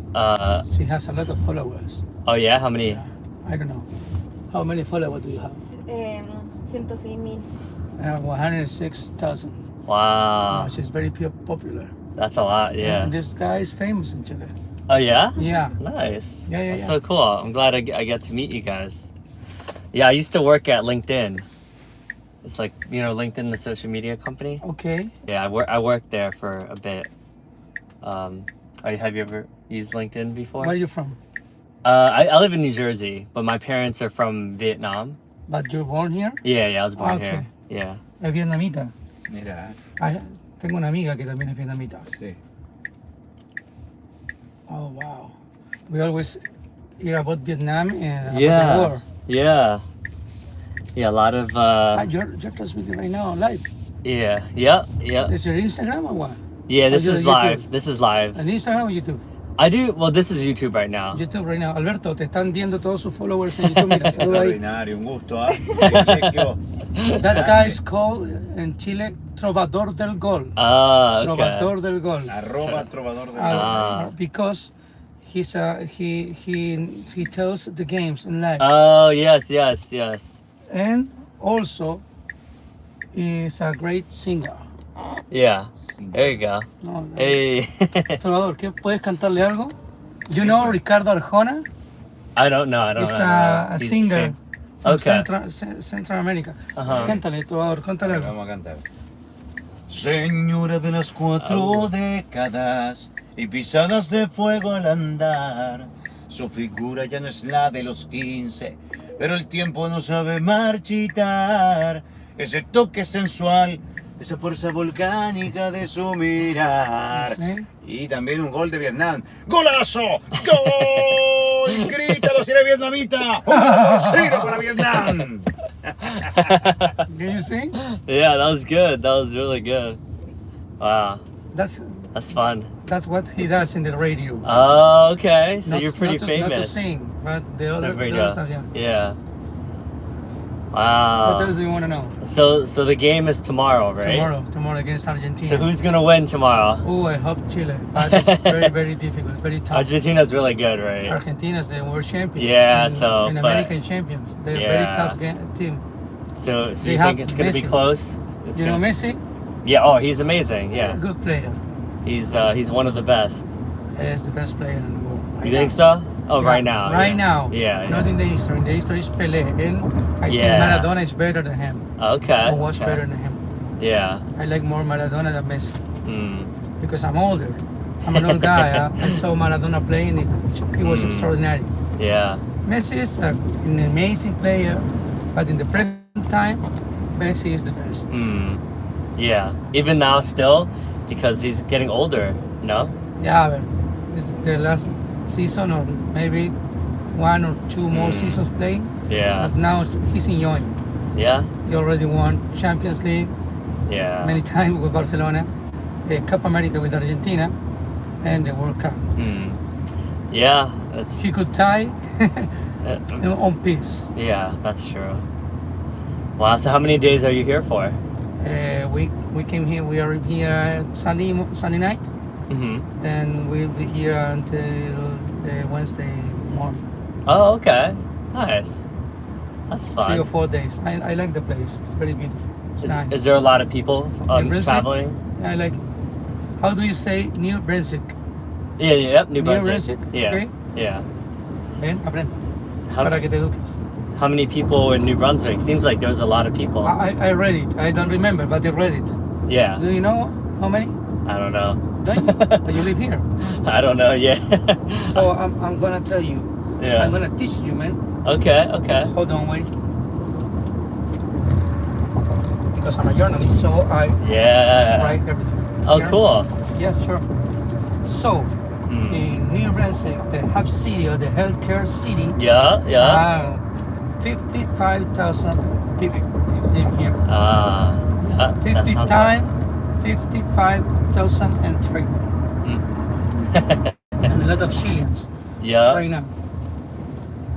She has a lot of followers. Oh yeah, how many? I don't know. How many followers do you have? 106,000. 106,000. Wow. She's very popular. That's a lot, yeah. And this guy is famous in Chile. Oh yeah? Yeah. Nice. Yeah, That's yeah. so cool. I'm glad I get to meet you guys. Yeah, I used to work at LinkedIn. It's like, LinkedIn, the social media company. Okay. Yeah, I worked there for a bit. Have you ever used LinkedIn before? Where are you from? I live in New Jersey, but my parents are from Vietnam. But you're born here? Yeah, I was born Okay. here. Yeah. Es vietnamita. Mira, Tengo una amiga que también es vietnamita. sí. Oh, wow. We always hear about Vietnam and about Yeah. the war. Yeah. Yeah, a lot of You're transmitting right now live. yeah. Yep. Is your Instagram or what? Yeah, this Or is your live. YouTube? This is live. On Instagram or YouTube? This is YouTube right now. YouTube right now. Alberto, te están viendo todos sus followers en YouTube. Mira, saluda ahí. Extraordinario, un gusto, ¿ah? Privilegio. That guy is called in Chile Trovador del Gol. Okay. Trovador del Gol. @trovador del Because he tells the games in live. Oh, yes. And also is a great singer. Yeah. There you go. No. Hey. Trovador, ¿qué puedes cantarle algo? You know Ricardo Arjona? I don't know. He's know. a He's singer from Okay. Central America. Ajá. Cántale, Trovador, cántale algo. Vamos a cantar. Señora de las 4 décadas y pisadas de fuego al andar, su figura ya no es la de los 15, pero el tiempo no sabe marchitar. Ese toque sensual, esa fuerza volcánica de su mirar. Sí. Y también un gol de Vietnam. ¡Golazo! ¡Gol Grítalo si eres vietnamita. 1-0 para Vietnam. Can you sing? Yeah, that was good. That was really good. Wow, That's fun. what he does in the radio. Oh, okay. So Not- you're pretty not to, famous. Not to sing, but the other Radio. stuff, yeah. Yeah. Wow. What else do you want to know? So the game is tomorrow, right? Tomorrow against Argentina. So who's gonna win tomorrow? Oh, I hope Chile. But it's very, very difficult, very tough. Argentina's really good, right? Argentina's the world champion. Yeah, and, so, and but- American champions. They're a Yeah. very tough team. So They you have think it's gonna be Messi. close? It's You know gonna- Messi? Yeah. Oh, he's amazing. Yeah. Good player. He's one of the best. He's the best player in the world. You think so? Oh, Yeah, right now. Right yeah. now. Yeah. Not yeah. in the history. In the history is Pelé. I Yeah. think Maradona is better than him. Okay. Or was okay. better than him. Yeah. I like more Maradona than Messi Mm. because I'm older. I'm an old guy. I saw Maradona playing. He was extraordinary. Yeah. Messi is an amazing player, but in the present time, Messi is the best. Mm. Yeah. Even now, still, because he's getting older. No. Yeah, but it's the last season or maybe 1 or 2 more seasons playing. Yeah. But now he's enjoying. Yeah. He already won Champions League Yeah. many times with Barcelona, Cup America with Argentina, and the World Cup. Mm. Yeah. That's. He could tie Uh, on peace. yeah. That's true. Wow. So how many days are you here for? We came here. We are here Sunday night, Mm-hmm. and we'll be here until Wednesday morning. Oh, okay. Nice. That's 3 or fun. 4 days. I like the place. It's very beautiful. It's Is, nice. is there a lot of people Brunswick? traveling? I like it. How do you say New Brunswick? Yeah. Yep. New New Brunswick. Brunswick, Yeah. okay. Yeah. Ven, aprende. How, Para que te eduques. how many people in New Brunswick? Seems like there's a lot of people. I read it. I don't remember, but I read it. Yeah. Do you know how many? I don't know. Don't you? But you live here. I don't know. Yeah. So I'm gonna tell you. Yeah. I'm gonna teach you, man. Okay. Okay. Hold on, wait. Because I'm a journalist, so I Yeah. write everything. Oh, Here. cool. Yes, sure. So, Mm. in New Brunswick, the hub city or the healthcare city, Yeah. Yeah. 55,000 people live here. Yeah. That 50 sounds times 55,003. right. And a lot of Chileans Yeah. right now.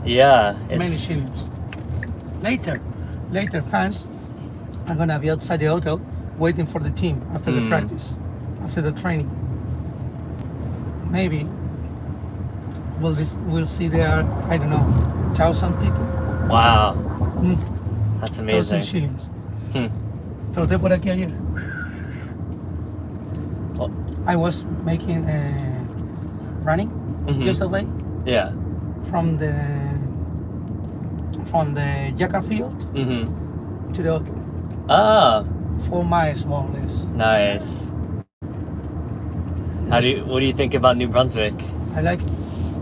Yeah. Many It's. Chileans. Later fans are gonna be outside the hotel waiting for the team after the practice, after the training. Maybe we'll see there, I don't know, 1,000 people. Wow. Mm, That's 1,000 amazing. Chileans. Hmm. Troté por aquí ayer. Oh. I was making running Mhm. yesterday Yeah. from the Jacker Field Mhm. to the hotel. Ah. 4 miles more or less. Nice. What do you think about New Brunswick? I like it.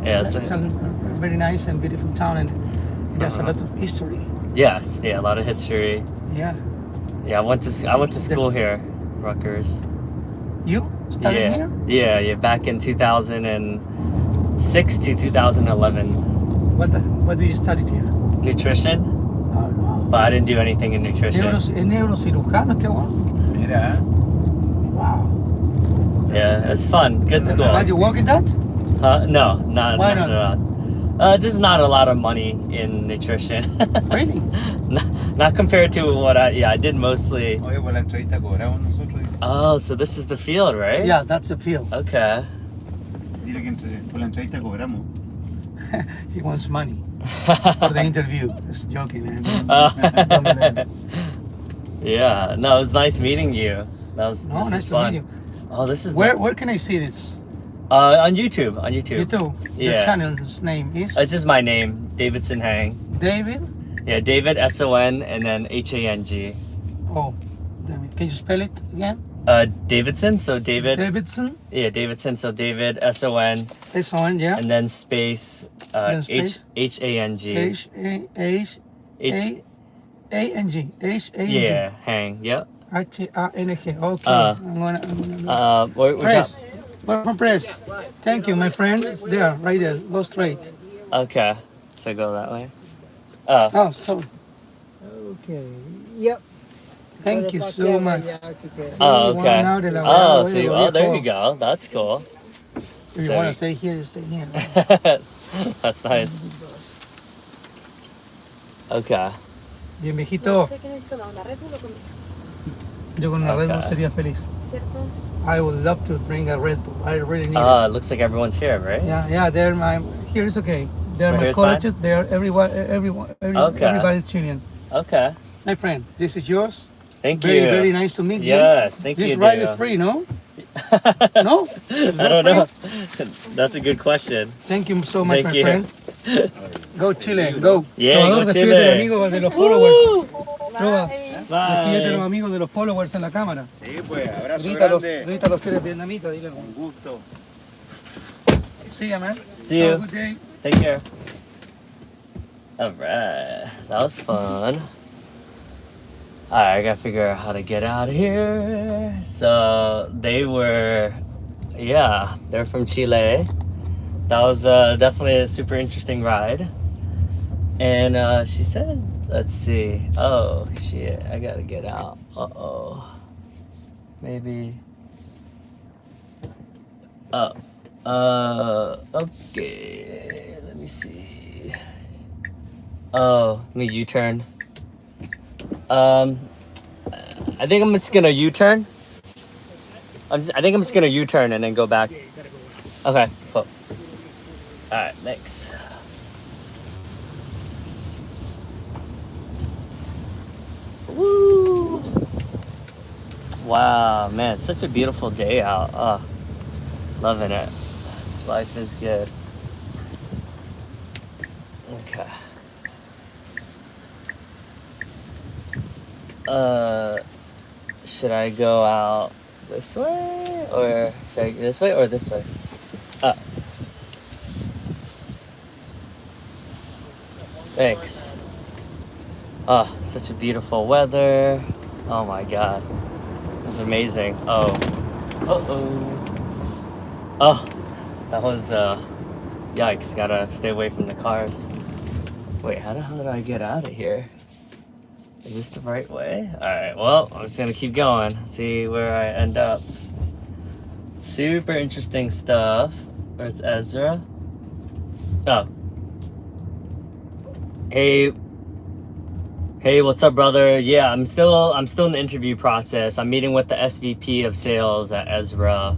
Yeah. It's a very nice and beautiful town, and it has a lot of history. Yes. Yeah. A lot of history. Yeah. Yeah. I went to school here, Rutgers. You studied Yeah. here? Yeah. Yeah. Back in 2006 to 2011. What did you study here? Nutrition, Oh, wow. but I didn't do anything in nutrition. Es neurocirujano este weón. Mira. Wow. Yeah, it's fun. Good school. Are you working that? No, not. Why not? not? Just not a lot of money in nutrition. Really? not compared to what I did mostly. Oye, por la entrevista cobramos nosotros. Oh, so this is the field, right? Yeah, that's the field. Okay. Dile que por la entrevista cobramos. He wants money for the interview. Just joking, man. Yeah. No, it was nice meeting you. This No, is nice to fun. meet you. Oh, this is Where can I see this? on YouTube. On YouTube. You too. Yeah. The channel's name is It's just my name, Davidson Hang. David. Yeah, David SON and then HANG. Oh, David. Can you spell it again? Davidson. So David. Davidson. Yeah, Davidson. So David SON S-O-N, yeah. and then space Then space. HANG. H-A-N-G. H-A-N-G. Yeah, Hang. Yep. H-A-N-G. Okay. Uh, I'm gonna We're press. We're from press. Thank you, my friend. It's there, right there. Go straight. Okay. So go that way. Oh. Oh, sorry. Okay. Yep. Thank you so much. Oh, One okay. now de la Oh, Guardia, see. lo Oh, there viejo. you go. That's cool. If you So want you- to stay here, stay here. That's nice. Okay. Bien, viejito. Yo con una Red Bull Okay. sería feliz. I would love to drink a Red Bull. I really need Oh, it. it looks like everyone's here, right? Yeah, they're my. Here is okay. They're Right my here's fine? colleges. They're everyone, Okay. everybody's chilling. Okay. My friend, this is yours. Thank Very, you. very nice to meet you. Yes, thank This you. ride is Diego. free, no? No? Is I that don't know. free? That's a good question. Thank you so much, Thank my you. friend. Go Chile, go. Yeah, Salvador, go despídete Chile. de los amigos de los followers. Woo! Proba, despídete de los Bye. amigos de los followers en la cámara. Sí, pues, abrazo Grítalos, grande. grítalos, eres vietnamita, dile. Un gusto. See ya, man. See Have a you. good day. Take care. All right. That was fun. All right, I gotta figure out how to get out of here. So they're from Chile. That was definitely a super interesting ride. And she said, let's see. Oh, shit, I gotta get out. Uh-oh. Maybe. Oh. Okay. Let me see. Oh, let me U-turn. I think I'm just gonna U-turn. I think I'm just gonna U-turn and then go back. Okay, cool. Alright, thanks. Woo! Wow, man, such a beautiful day out. Oh, loving it. Life is good. Okay. Should I go out this way, or should I go this way or this way? Thanks. Oh, such a beautiful weather. Oh my god. It's amazing. Oh. Oh, that was yikes, gotta stay away from the cars. Wait, how the hell did I get out of here? Is this the right way? Alright, well, I'm just gonna keep going, see where I end up. Super interesting stuff. Where's Ezra? Oh. Hey, what's up, brother? Yeah, I'm still in the interview process. I'm meeting with the SVP of sales at Ezra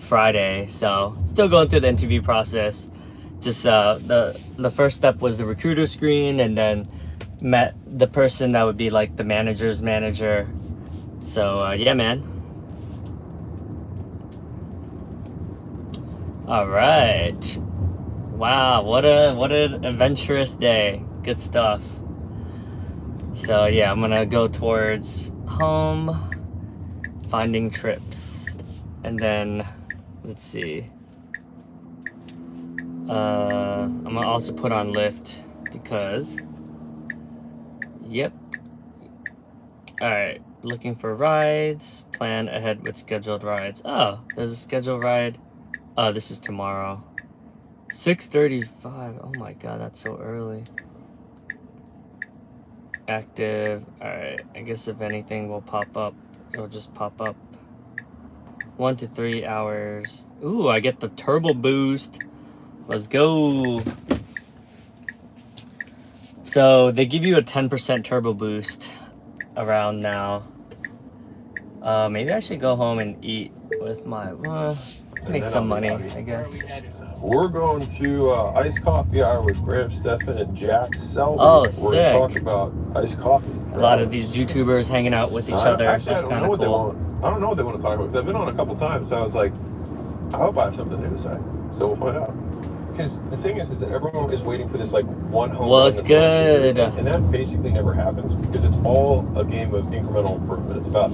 Friday, so still going through the interview process. Just the first step was the recruiter screen, and then met the person that would be like the manager's manager. So yeah, man. All right. Wow, what an adventurous day. Good stuff. So yeah, I'm gonna go towards home, finding trips, and then let's see. I'm gonna also put on Lyft because. Yep. All right. Looking for rides. Plan ahead with scheduled rides. Oh, there's a scheduled ride. Oh, this is tomorrow. 6:35. Oh my god, that's so early. Active. Alright, I guess if anything will pop up, it'll just pop up. 1 to 3 hours. Ooh, I get the turbo boost. Let's go. So they give you a 10% turbo boost around now. Maybe I should go home and eat with my make some money, I guess. We're going to iced coffee hour with Graham, Stefan, and Jack Selby. Oh, We're sick. going to talk about iced coffee. A lot of these YouTubers hanging out with each other. Actually, That's kind of cool. I don't know what they want to talk about, because I've been on a couple times, so I was like, I hope I have something new to say. So we'll find out. Because the thing is that everyone is waiting for this like one home Well, run it's that's going to good. change everything. And that basically never happens, because it's all a game of incremental improvement. It's about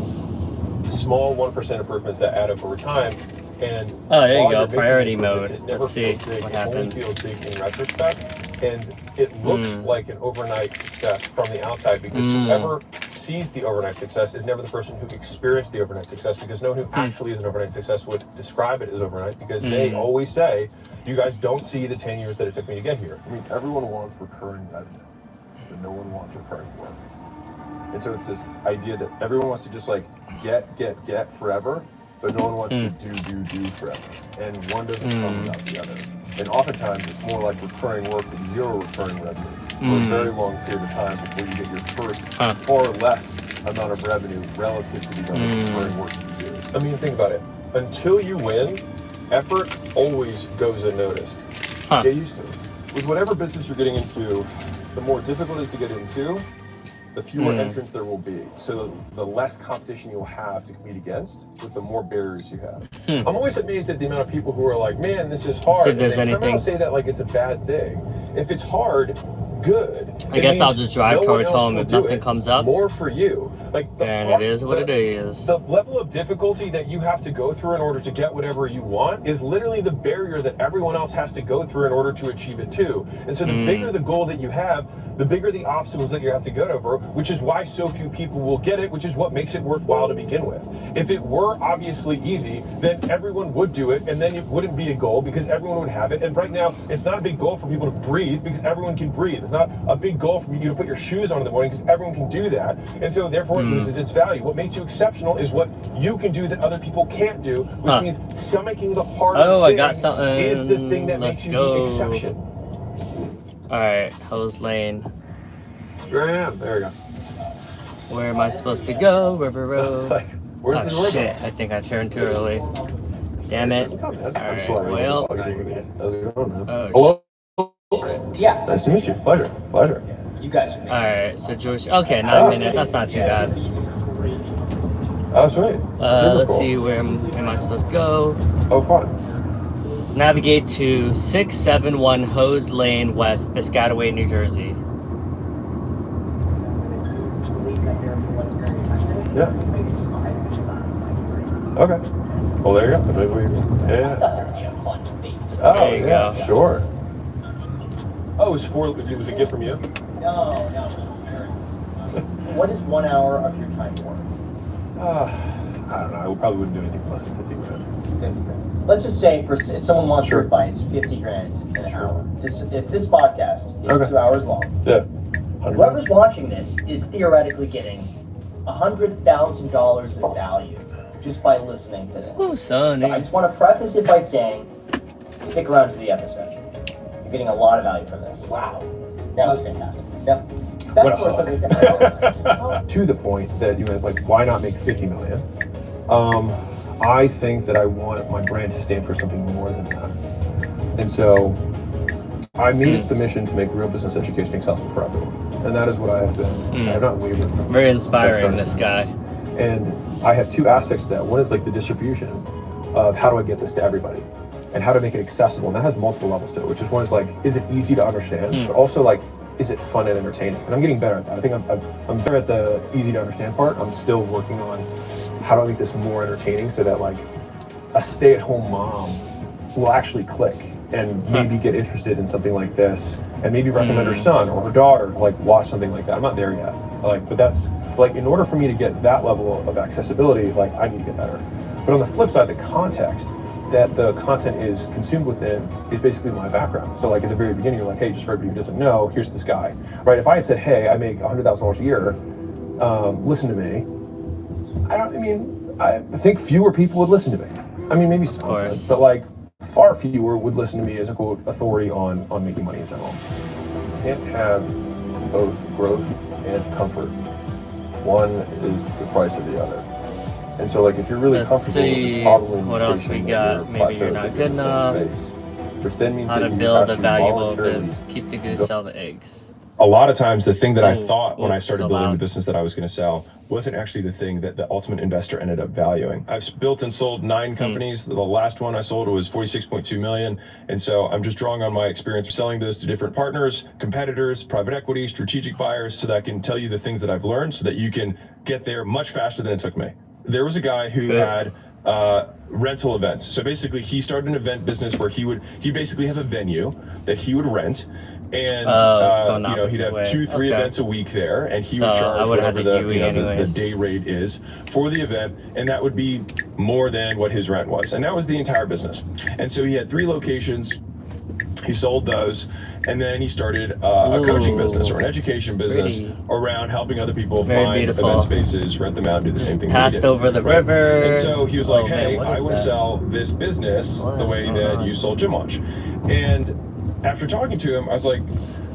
small 1% improvements that add up over time. And Oh, there you while go. you're making Priority improvements, mode. it never Let's see feels big. what It only happens. feels big in retrospect. And it looks like an overnight success from the outside, because whoever sees the overnight success is never the person who experienced the overnight success, because no one who actually is an overnight success would describe it as overnight, because they always say, you guys don't see the 10 years that it took me to get here. I mean, everyone wants recurring revenue, but no one wants recurring work. And so it's this idea that everyone wants to just like get forever, but no one wants to do forever. And one doesn't come without the other. And oftentimes it's more like recurring work with zero recurring revenue for a very long period of time before you get your first far less amount of revenue relative to the amount of recurring work you do. I mean, think about it. Until you win, effort always goes unnoticed. Get used to it. With whatever business you're getting into, the more difficult it is to get into, the fewer entrants there will be. So the less competition you'll have to compete against, with the more barriers you have. I'm always amazed at the amount of people who are like, man, this is hard. if there's and they anything. somehow say that like it's a bad thing. If it's hard, good. I guess I'll just drive towards home if nothing comes up. More for you. Like, And it is what it is. The level of difficulty that you have to go through in order to get whatever you want is literally the barrier that everyone else has to go through in order to achieve it too. And so the bigger the goal that you have, the bigger the obstacles that you have to get over, which is why so few people will get it, which is what makes it worthwhile to begin with. If it were obviously easy, then everyone would do it, and then it wouldn't be a goal because everyone would have it. And right now, it's not a big goal for people to breathe because everyone can breathe. It's not a big goal for you to put your shoes on in the morning because everyone can do that. And so therefore it loses its value. What makes you exceptional is what you can do that other people can't do, which means stomaching the hard thing I got something. is the thing that Let's makes you go. the exception. Alright, Hose Lane. Here I am. There we go. Where am I supposed to go? River Road. It's like, where's the Oh door? shit, I think I turned too early. Damn it. What's up, man? I'm Alright, sorry. well. How's it going, man? Oh, Yeah, Nice to meet you. Pleasure. you guys are making Alright, so George. Okay, 9 minutes. That's not too bad. Oh, sweet. Let's cool. see, where am I supposed to go? Oh, fun. Navigate to 671 Hose Lane West, Piscataway, New Jersey. Yeah. Okay. Well, there you go. Maybe we, yeah. Oh, There you yeah, go. sure. Oh, it was a gift from you? No. What is 1 hour of your time worth? I don't know. I probably wouldn't do anything less than 50 grand. 50 grand. Let's just say if someone wants Sure. your advice, 50 grand an hour. If this podcast is Okay. 2 hours long, Yeah. whoever's watching this is theoretically getting $100,000 in value just by listening to this. Ooh, Sonny. So I just want to preface it by saying, stick around for the episode. You're getting a lot of value from this. Wow. Yeah, that's fantastic. Yep. Back What a to our subject. To the point that you guys like, why not make 50 million? I think that I want my brand to stand for something more than that. And so I made it the mission to make real business education accessible for everyone. And that is what I have been. I have not wavered from. Very since I inspiring, started this guy. And I have two aspects to that. One is like the distribution of how do I get this to everybody and how to make it accessible. And that has multiple levels to it, which is one is like, is it easy to understand? But also like, is it fun and entertaining? And I'm getting better at that. I think I'm better at the easy to understand part. I'm still working on how do I make this more entertaining so that like a stay-at-home mom will actually click and maybe get interested in something like this and maybe recommend her son or her daughter to like watch something like that. I'm not there yet. But that's like, in order for me to get that level of accessibility, like I need to get better. But on the flip side, the context that the content is consumed within is basically my background. So like at the very beginning, you're like, hey, just for everybody who doesn't know, here's this guy, right? If I had said, hey, I make $100,000 a year, listen to me. I think fewer people would listen to me. I mean, maybe some, but like far fewer would listen to me as a quote authority on making money in general. You can't have both growth and comfort. One is the price of the other. And so like if you're really Let's comfortable, see it's probably what else we got. Maybe you're not good enough. Which then means How that to you build have a to valuable voluntarily business. Keep the goose, sell the eggs. a lot of times the thing that I Ooh, thought when I started so building loud. the business that I was going to sell wasn't actually the thing that the ultimate investor ended up valuing. I've built and sold 9 companies. The last one I sold was 46.2 million. And so I'm just drawing on my experience selling those to different partners, competitors, private equity, strategic buyers, so that I can tell you the things that I've learned so that you can get there much faster than it took me. There was a guy who had rental events. So basically he started an event business where he basically have a venue that he would rent And it's going the you know, he'd opposite have way. 2-3 Okay. events a week there, and he So would I charge would have whatever the the, UE you know, the anyways. day rate is for the event, and that would be more than what his rent was, and that was the entire business. And so he had 3 locations. He sold those, and then he started a coaching business or an education business pretty. around helping other people Very find beautiful. event spaces, rent them out, and do the Just same thing. passed that he did, over the right? river. And so he was Oh, like, man, "Hey, what I is want to that? sell this business What the is way going that on? you sold Gym Launch." And after talking to him, I was like,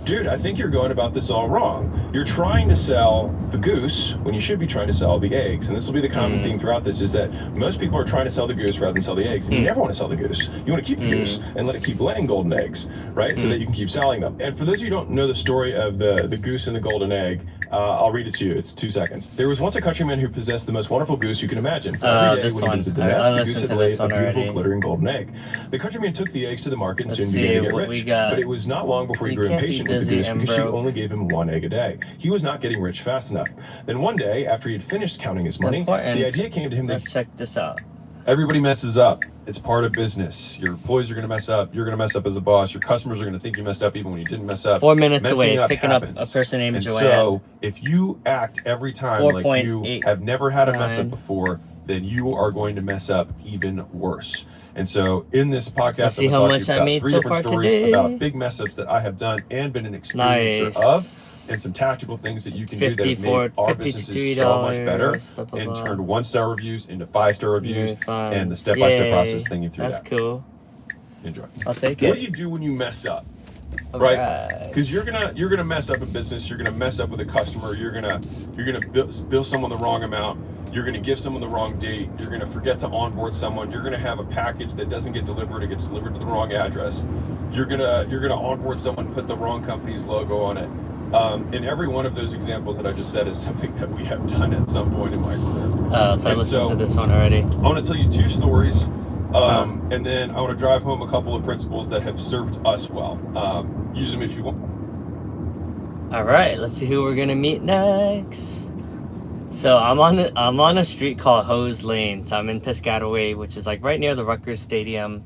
"Dude, I think you're going about this all wrong. You're trying to sell the goose when you should be trying to sell the eggs." And this will be the common theme throughout this, is that most people are trying to sell the goose rather than sell the eggs. And you never want to sell the goose. You want to keep the goose and let it keep laying golden eggs, right? So that you can keep selling them. And for those of you who don't know the story of the goose and the golden egg, I'll read it to you. It's 2 seconds. There was once a countryman who possessed the most wonderful goose you can imagine. For every day This when he one. visited the I nest, the goose listened had to laid this a one beautiful, already. glittering golden egg. The countryman took the eggs to the market and Let's soon began to see get what we rich. got. But it was not long before he You grew can't be impatient with the busy goose and because she broke. only gave him 1 egg a day. He was not getting rich fast enough. Then one day, after he had finished counting his money, Important. the idea came to him that Let's check this out. everybody messes up. It's part of business. Your employees are going to mess up. You're going to mess up as a boss. Your customers are going to think you messed up even when you didn't mess up. 4 minutes Messing away, up picking happens. up a person named And Joanne. so if you act every time like you 4.89. have never had a mess up before, then you are going to mess up even worse. And so in this podcast, Let's see I'm how going to much talk I to you made about 3 so different far stories today. about big mess ups that I have done and been an experiencer of, and some tactical things that you can do that have made our businesses so much better, blah, blah, and blah. turned 1-star reviews into 5-star reviews, and the Funds. step-by-step Yay. process thinking through That's that. cool. Enjoy. I'll take What it. do you do when you mess up? Alright. Right? Because you're gonna mess up a business. You're gonna mess up with a customer. You're gonna bill someone the wrong amount. You're gonna give someone the wrong date. You're gonna forget to onboard someone. You're gonna have a package that doesn't get delivered. It gets delivered to the wrong address. You're gonna onboard someone, put the wrong company's logo on it. And every one of those examples that I just said is something that we have done at some point in my career. So I listened to this one already. I want to tell you 2 stories. And then I want to drive home a couple of principles that have served us well. Use them if you want. All right, let's see who we're gonna meet next. So I'm on a street called Hose Lane. So I'm in Piscataway, which is like right near the Rutgers Stadium.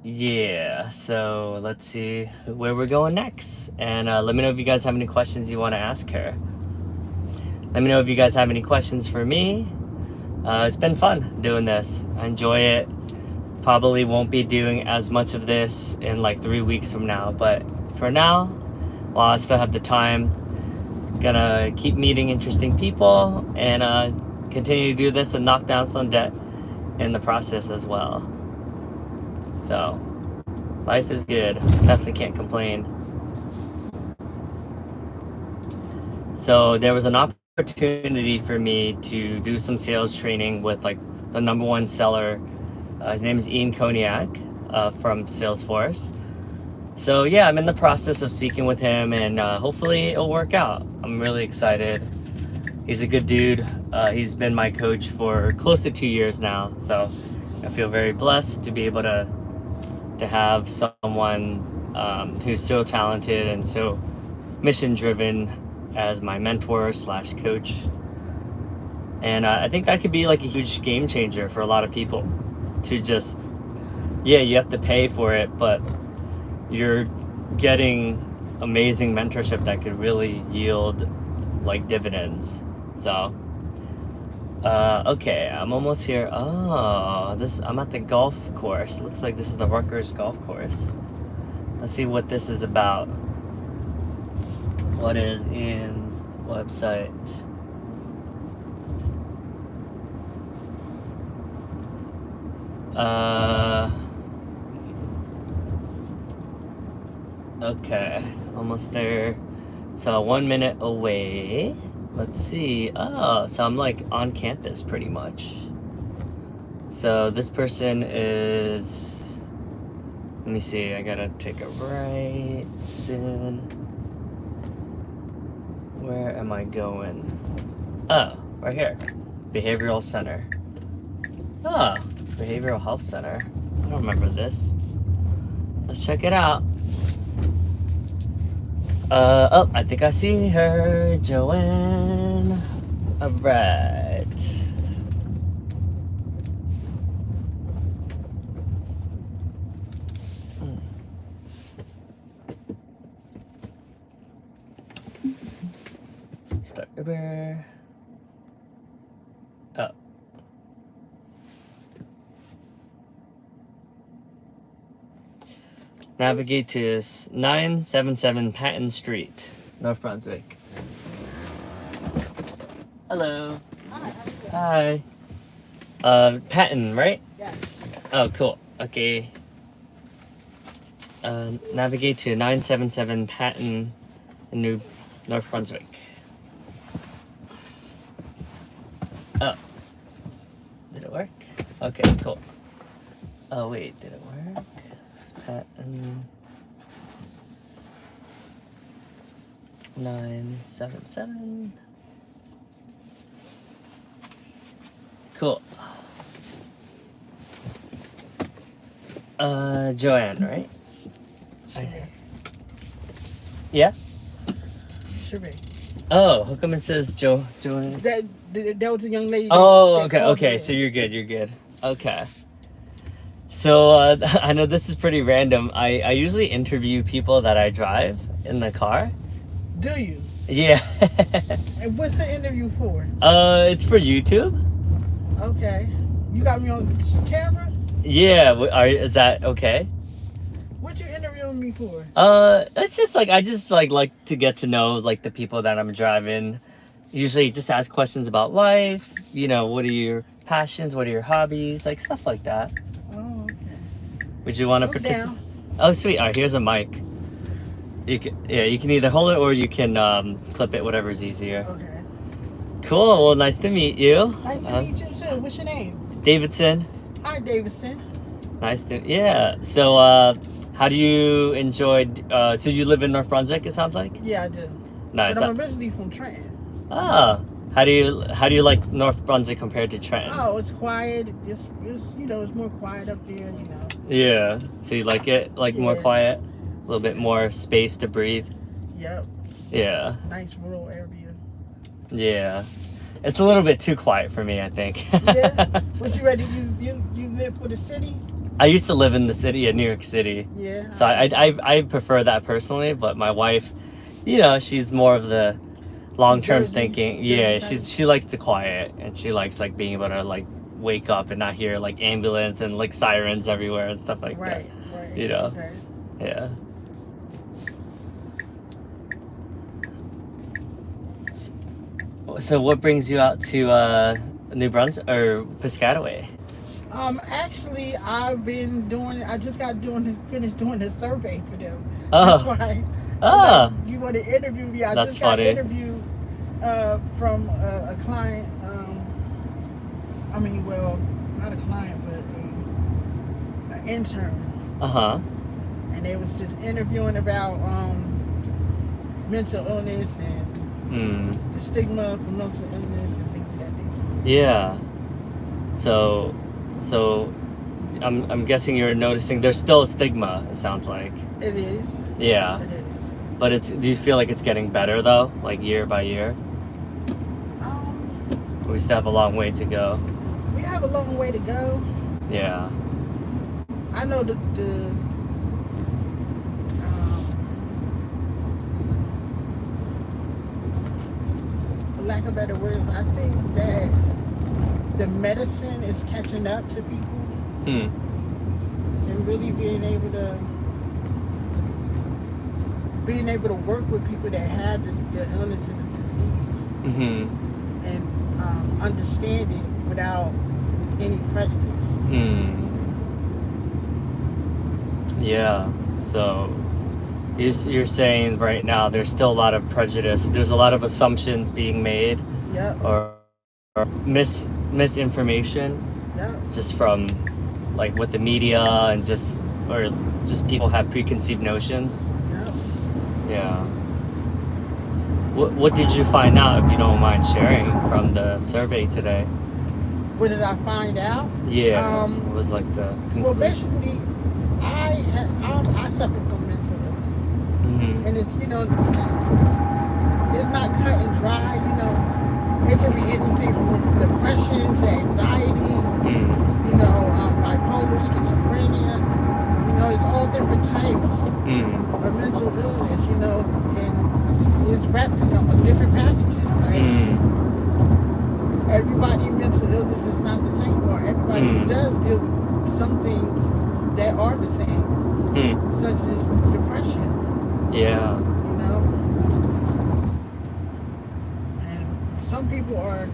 Yeah. So let's see where we're going next, and let me know if you guys have any questions you want to ask her. Let me know if you guys have any questions for me. It's been fun doing this. I enjoy it. Probably won't be doing as much of this in like 3 weeks from now, but for now, while I still have the time, gonna keep meeting interesting people and continue to do this and knock down some debt in the process as well. So life is good. Definitely can't complain. So there was an opportunity for me to do some sales training with like the #1 seller. His name is Ian Koniak from Salesforce. So yeah, I'm in the process of speaking with him, and hopefully it'll work out. I'm really excited. He's a good dude. He's been my coach for close to 2 years now, so I feel very blessed to be able to have someone who's so talented and so mission driven as my mentor / coach. And I think that could be like a huge game changer for a lot of people, to just, yeah, you have to pay for it, but you're getting amazing mentorship that could really yield like dividends. So okay, I'm almost here. Oh, I'm at the golf course. Looks like this is the Rutgers golf course. Let's see what this is about. What is Ian's website? Okay, almost there. So 1 minute away. Let's see. Oh, so I'm like on campus pretty much. So this person is, let me see, I gotta take a right soon. Where am I going? Oh, right here. Behavioral Center. Oh, Behavioral Health Center. I don't remember this. Let's check it out. Oh, I think I see her, Joanne. Alright. Start Uber. Oh. Navigate to 977 Patton Street, North Brunswick. Hello. Hi. Patton, right? Yes. Oh, cool. Okay. Navigate to 977 Patton in North Brunswick. Oh. Did it work? Okay, cool. Oh, wait, did it work? Patton 977. Cool. Joanne, right? Yeah? Sheree. Oh, how come it says Joanne? That was a young lady. Oh, that okay, called okay. me. So you're good. Okay. So I know this is pretty random. I usually interview people that I drive in the car. Do you? Yeah. And what's the interview for? It's for YouTube. Okay. You got me on camera? Yeah. Is that okay? What you interviewing me for? It's just like I just like to get to know like the people that I'm driving. Usually just ask questions about life. You know, what are your passions? What are your hobbies? Like stuff like that. Oh, okay. Would you want to participate? Oh, sweet. All right, here's a mic. You can either hold it or you can clip it, whatever's easier. Okay. Cool. Well, nice to meet you. Nice to meet you too. What's your name? Davidson. Hi, Davidson. Nice to So, how do you enjoy? So you live in North Brunswick? It sounds like. Yeah, I do. Nice. But I'm originally from Trenton. Ah, how do you like North Brunswick compared to Trenton? Oh, it's quiet. It's it's more quiet up there. Yeah. So you like it more Yeah. quiet, a little bit more space to breathe. Yep. Yeah. Nice rural area. Yeah. It's a little bit too quiet for me, I think. Yeah. What you ready? You live for the city? I used to live in the city of New York City. Yeah. So I prefer that personally, but my wife, she's more of the long-term Jersey- thinking. Jersey Yeah, type. she likes the quiet, and she likes like being able to like wake up and not hear like ambulance and like sirens everywhere and stuff like Right. Right. You know. Okay. that. Yeah. So what brings you out to New Brunswick or Piscataway? Actually, I just finished doing the survey for them. Oh. That's why. Ah. You want to interview me? I That's just got funny. an interview from a client. Not a client, but an intern. Uh-huh. And they was just interviewing about mental illness and the stigma for mental illness and things of that nature. Yeah. So I'm guessing you're noticing there's still a stigma, it sounds like. It is. Yeah. It is. But do you feel like it's getting better though? Like year by year? We still have a long way to go. We have a long way to go. Yeah. I know the for lack of better words, I think that the medicine is catching up to people and really being able to work with people that have the illness and the disease and understand it without any prejudice. Yeah. So you're saying right now there's still a lot of prejudice. There's a lot of assumptions being made. Yep. Or misinformation. Yep. Just from like with the media and just people have preconceived notions. Yep. Yeah. What did you find out, if you don't mind sharing, from the survey today? What did I find out? Yeah. What was like the conclusion? Well, basically, I suffer from mental illness, and it's it's not cut and dry. It can be anything from depression to anxiety. Bipolar, schizophrenia. It's all different types of mental illness. And it's wrapped in different packages. some people are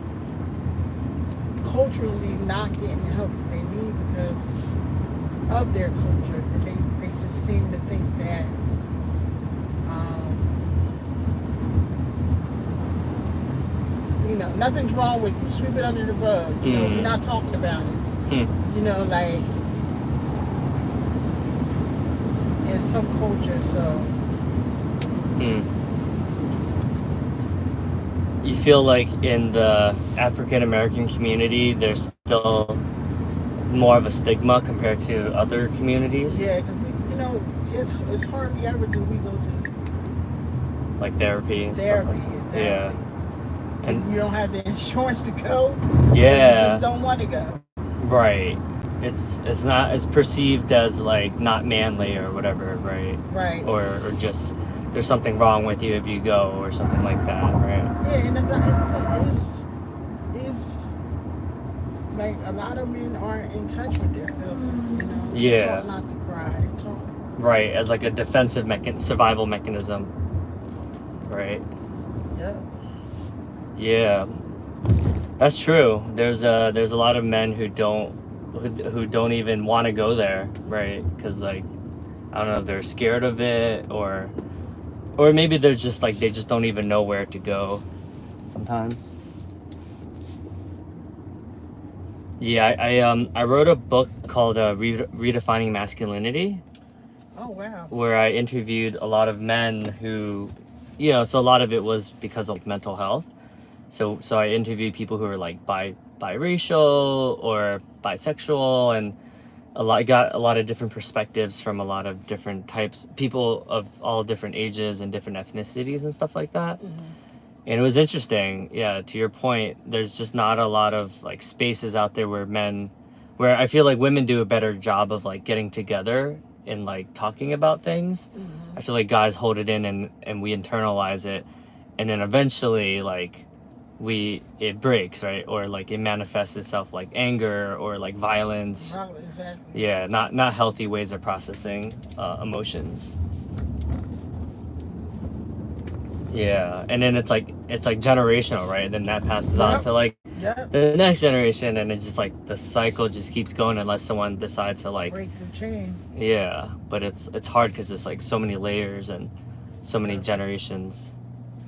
culturally not getting the help that they need because of their culture. But they just seem to think that you know, nothing's wrong with you. Sweep it under the rug. You know, we're not talking about it. You know, like in some cultures, so. You feel like in the African American community, there's still more of a stigma compared to other communities? Yeah, because you know, it's hardly ever do we go to like therapy. Therapy, exactly. Yeah. And you don't have the insurance to go. Yeah. You just don't want to go. Right. It's not, it's perceived as like not manly or whatever, right? Right. Or just there's something wrong with you if you go or something like that, right? Yeah, and it's like a lot of men aren't in touch with their feelings, you know? Yeah. They're taught not to cry. They're taught. Right, as like a defensive survival mechanism, right? Yeah. Yeah, that's true. There's a lot of men who don't even want to go there, right? Because like, I don't know, they're scared of it, or maybe they're just like, they just don't even know where to go sometimes. Yeah, I wrote a book called Redefining Masculinity. Oh, wow. Where I interviewed a lot of men who, you know, so a lot of it was because of mental health. So I interviewed people who are like biracial or bisexual, and got a lot of different perspectives from a lot of different types, people of all different ages and different ethnicities and stuff like that. And it was interesting. Yeah, to your point, there's just not a lot of like spaces out there where I feel like women do a better job of like getting together and like talking about things. I feel like guys hold it in and we internalize it, and then eventually like it breaks, right? Or like it manifests itself like anger or like violence. Exactly. Yeah, not healthy ways of processing emotions. Yeah, and then it's like generational, right? And then that passes on to like the next generation, and it's just like the cycle just keeps going unless someone decides to like break the chain. Yeah, but it's hard because it's like so many layers and so many generations.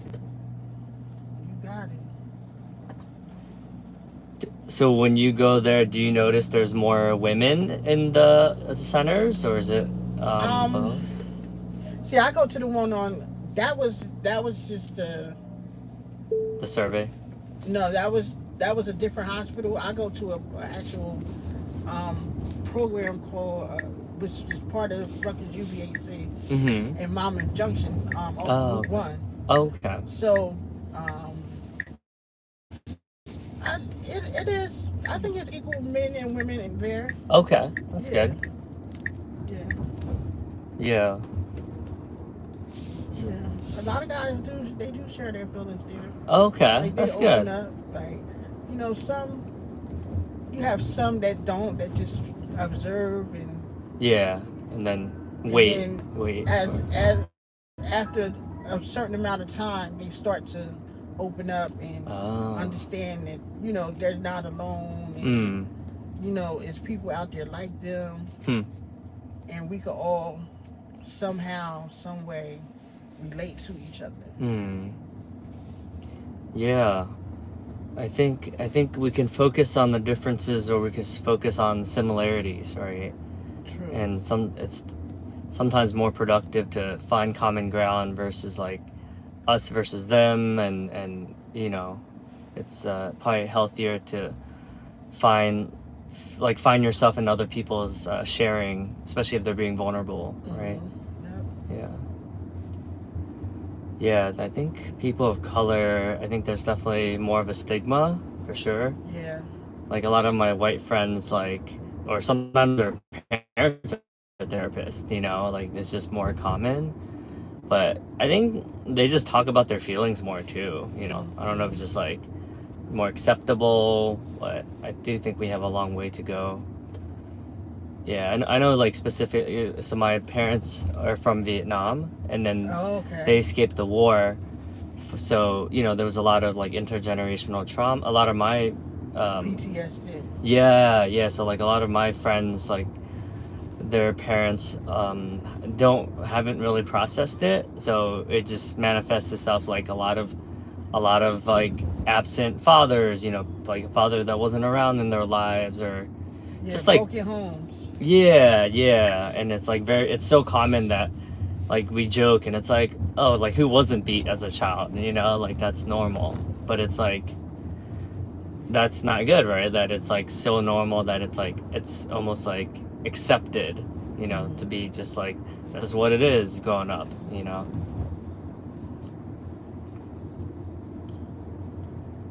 You got it. So when you go there, do you notice there's more women in the centers, or is it both? See, I go to the one on that was just the survey. No, that was a different hospital. I go to an actual program called which is part of Rutgers UVAC in Monmouth Junction off Route 1. Okay. So it is. I think it's equal men and women in there. Okay, that's good. Yeah. Yeah. A lot of guys do share their feelings there. Okay, like, that's open good. Up, like, you know, you have some that don't, that just observe and and then wait. As after a certain amount of time, they start to open up and understand that, you know, they're not alone, and you know, it's people out there like them, and we could all somehow, some way relate to each other. Yeah, I think we can focus on the differences, or we can focus on similarities, right? True. And it's sometimes more productive to find common ground versus like us versus them, and you know, it's probably healthier to find yourself in other people's sharing, especially if they're being vulnerable, right? Yeah, I think people of color, I think there's definitely more of a stigma, for sure. Yeah. Like a lot of my white friends, like, or sometimes their parents are a therapist, you know, like it's just more common. But I think they just talk about their feelings more too, you know. I don't know if it's just like more acceptable, but I do think we have a long way to go. Yeah, and I know like specifically, so my parents are from Vietnam, and then they escaped the war so there was a lot of like intergenerational trauma. A lot of my PTSD. yeah, so like a lot of my friends, like their parents haven't really processed it, so it just manifests itself like a lot of like absent fathers, like a father that wasn't around in their lives, or just like broken homes. yeah, and it's like it's so common that like we joke and it's like, oh, like who wasn't beat as a child, like that's normal, but it's like that's not good, right? That it's like so normal that it's like it's almost like accepted, to be just like that's just what it is growing up,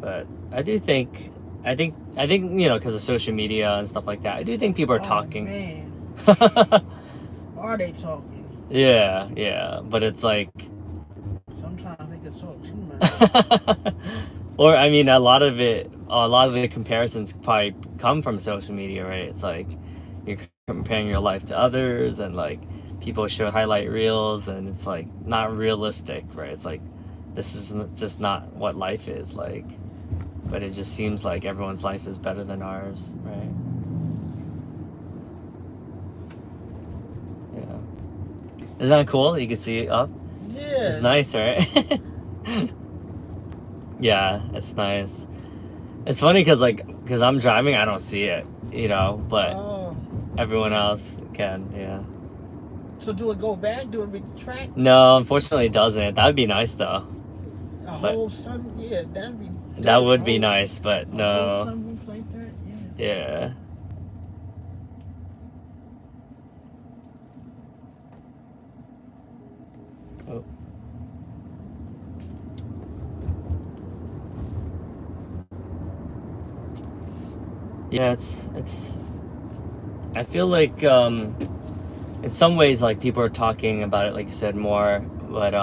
But I think because of social media and stuff like that, I do think people are talking. Man. Are they talking? Yeah, but it's like sometimes they can talk too much. Or I mean, a lot of the comparisons probably come from social media, right? It's like you're comparing your life to others, and like people show highlight reels, and it's like not realistic, right? It's like this is just not what life is like. But it just seems like everyone's life is better than ours, right? Yeah. Isn't that cool? You can see it up? Yeah. It's nice, right? Yeah, it's nice. It's funny because I'm driving, I don't see it, but everyone else can, yeah. So do it go back? Do it retract? No, unfortunately it doesn't. That would be nice, though. Whole sun, yeah, that'd be... That would be nice, but no. A whole sunroof like that? Yeah. Oh. Yeah, it's I feel like in some ways like people are talking about it, like you said, more, but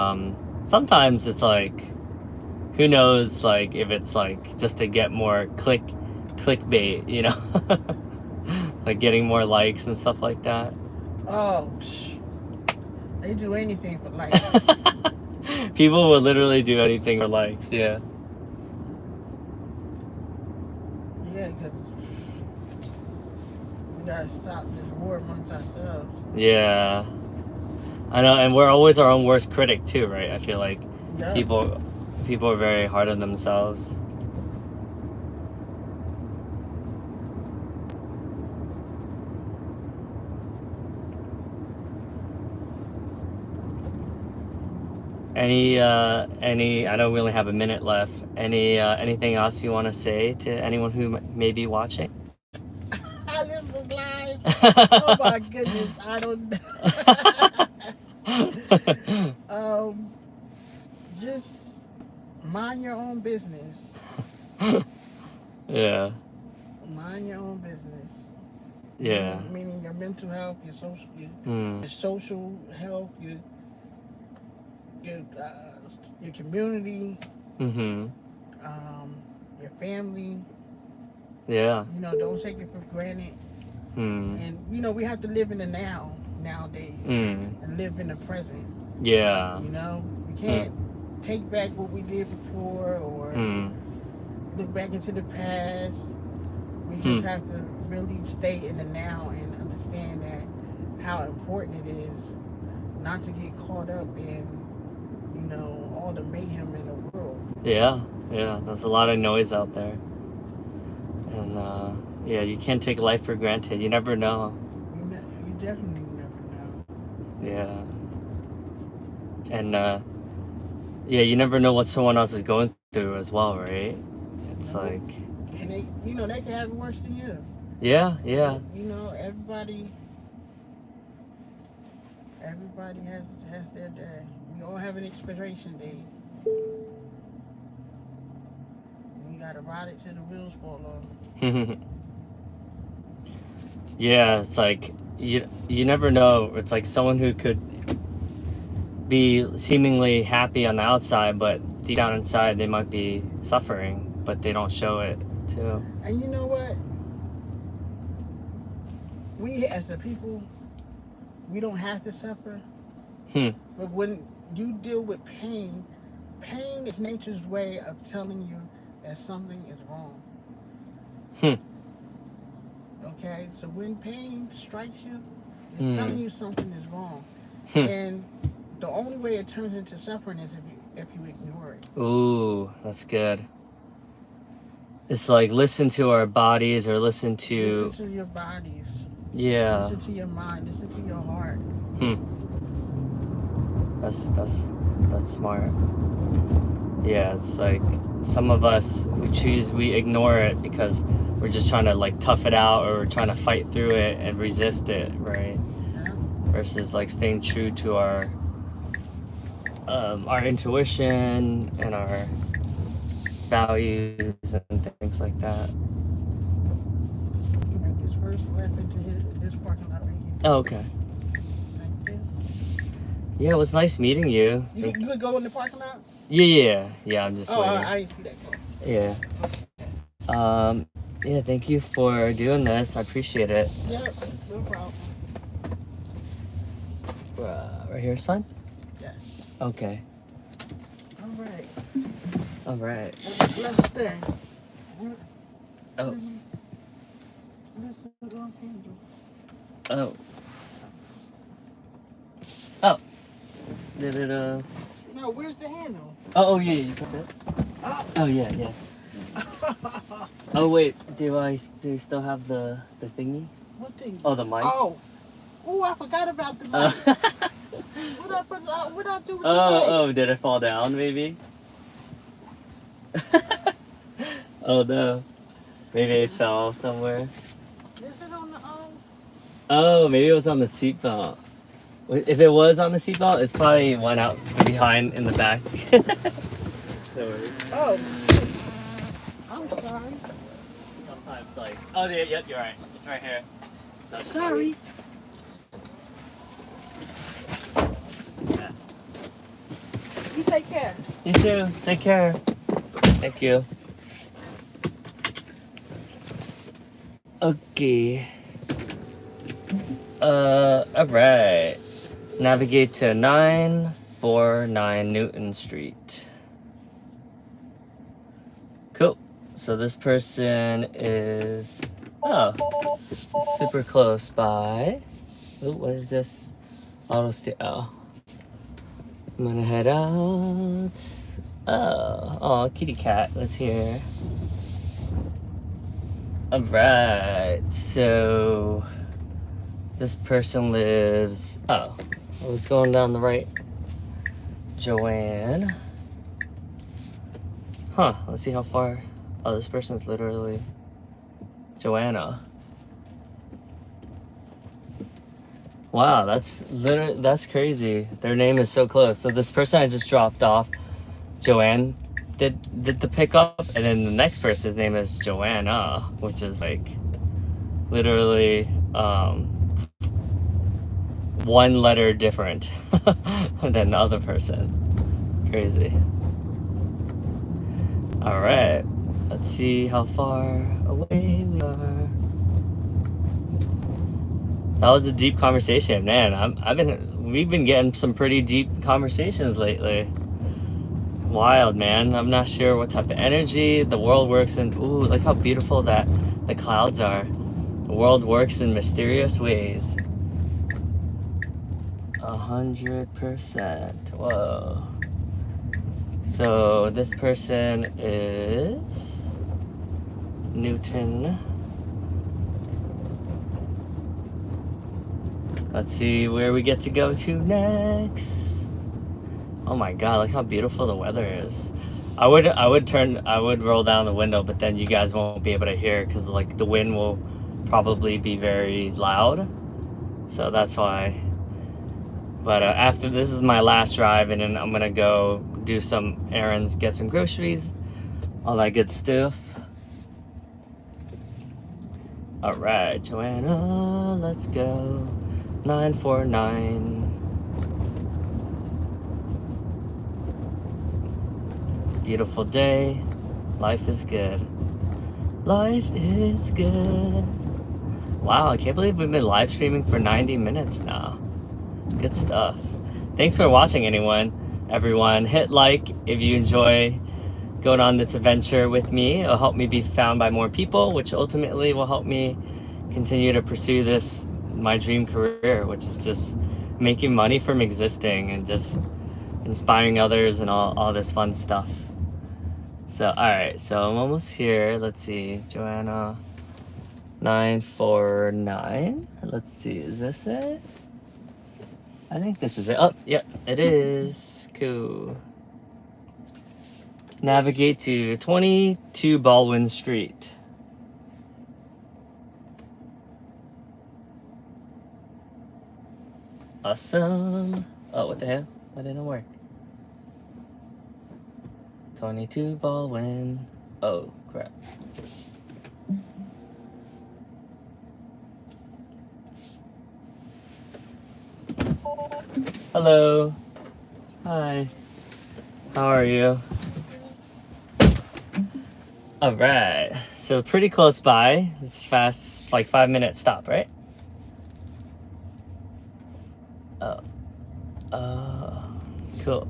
sometimes it's like who knows, like if it's like just to get more clickbait, like getting more likes and stuff like that. Oh, they do anything for likes. People will literally do anything for likes, yeah. Yeah, because we gotta stop this war amongst ourselves. Yeah, I know, and we're always our own worst critic too, right? I feel like people are very hard on themselves. Any I know we only have a minute left. Anything else you want to say to anyone who may be watching? This is live. Oh my goodness, I don't just mind your own business. Yeah. Mind your own business. Yeah. Meaning your mental health, your social health, your community, your family. Yeah. Don't take it for granted. And we have to live in the nowadays, and live in the present. Yeah. We can't take back what we did before, or look back into the past. We just have to really stay in the now and understand that how important it is not to get caught up in all the mayhem in the world. Yeah, there's a lot of noise out there, and you can't take life for granted. You never know. You definitely never know. Yeah. And you never know what someone else is going through as well, right? It's like, and they they can have it worse than you. Yeah. Everybody has their day. We all have an expiration date. And you gotta ride it till the wheels fall off. Yeah, it's like you never know. It's like someone who could be seemingly happy on the outside, but deep down inside they might be suffering, but they don't show it too. And you know what? We as a people, we don't have to suffer. But when you deal with pain, pain is nature's way of telling you that something is wrong. Okay, so when pain strikes you, it's telling you something is wrong. And the only way it turns into suffering is if you ignore it. Ooh, that's good. It's like listen to our bodies or listen to your bodies. Yeah. Listen to your mind. Listen to your heart. That's smart. Yeah, it's like some of us we ignore it because we're just trying to like tough it out or we're trying to fight through it and resist it, right? Yeah. Versus like staying true to our intuition and our values and things like that. You make this first left into this parking lot right here. Oh, okay. Thank you. Yeah, it was nice meeting you. You could go in the parking lot? Yeah. I'm just Oh, waiting. I didn't see that car. Yeah. Yeah, thank you for doing this. I appreciate it. Yeah, no problem. Right here is fine? Yes. Okay. All right. All right. Let's stay. Oh. Oh. Oh. Did it, No, where's the handle? Oh, yeah, you got this? Oh, yeah. Oh, wait, do you still have the thingy? What thing? Oh, the mic? Oh, I forgot about the mic. What I do with the mic? Oh, did it fall down, maybe? Oh, no. Maybe it fell somewhere. Is it on the Oh, maybe it was on the seatbelt. If it was on the seatbelt, it's probably went out behind in the back. Oh. I'm sorry. Sometimes like, oh yeah, yep, you're right. It's right here. That's Sorry. Yeah. You take care. You too. Take care. Thank you. Okay. Alright. Navigate to 949 Newton Street. Cool. So this person is super close by. Oh, what is this? Auto stay. Oh. I'm gonna head out. Oh, kitty cat was here. Alright, so this person lives. Oh, I was going down the right. Joanne. Huh, let's see how far. Oh, this person's literally Joanna. Wow, that's crazy. Their name is so close. So this person I just dropped off, Joanne, did the pickup, and then the next person's name is Joanna, which is like literally one letter different than the other person. Crazy. All right, let's see how far away we are. That was a deep conversation, man. We've been getting some pretty deep conversations lately. Wild, man. I'm not sure what type of energy the world works in. Ooh, look how beautiful that the clouds are. The world works in mysterious ways. 100%. Whoa. So this person is Newton. Let's see where we get to go to next. Oh my god, look how beautiful the weather is. I would roll down the window, but then you guys won't be able to hear because like the wind will probably be very loud. So that's why. But after this is my last drive, and then I'm gonna go do some errands, get some groceries, all that good stuff. All right, Joanna, let's go. 949. Beautiful day. Life is good. Life is good. Wow, I can't believe we've been live streaming for 90 minutes now. Good stuff. Thanks for watching, anyone. everyone, hit like if you enjoy going on this adventure with me. It'll help me be found by more people, which ultimately will help me continue to pursue this, my dream career, which is just making money from existing and just inspiring others and all this fun stuff. So, all right, so I'm almost here. Let's see, Joanna 949. Let's see, is this it? I think this is it. Oh, yep, it is. Cool. Navigate to 22 Baldwin Street. Awesome. Oh, what the hell? That didn't work. 22 Baldwin. Oh, crap. Hello. Hi. How are you? All right. So pretty close by. It's fast. It's like 5-minute stop, right? Cool.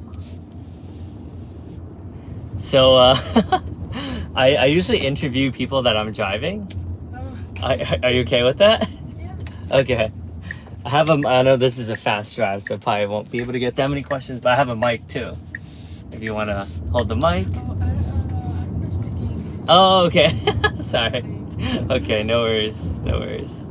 So I usually interview people that I'm driving. Are you okay with that? Yeah. Okay. I know this is a fast drive, so I probably won't be able to get that many questions, but I have a mic too. If you want to hold the mic. I'm not speaking. Oh, okay. Sorry. Okay, no worries. No worries.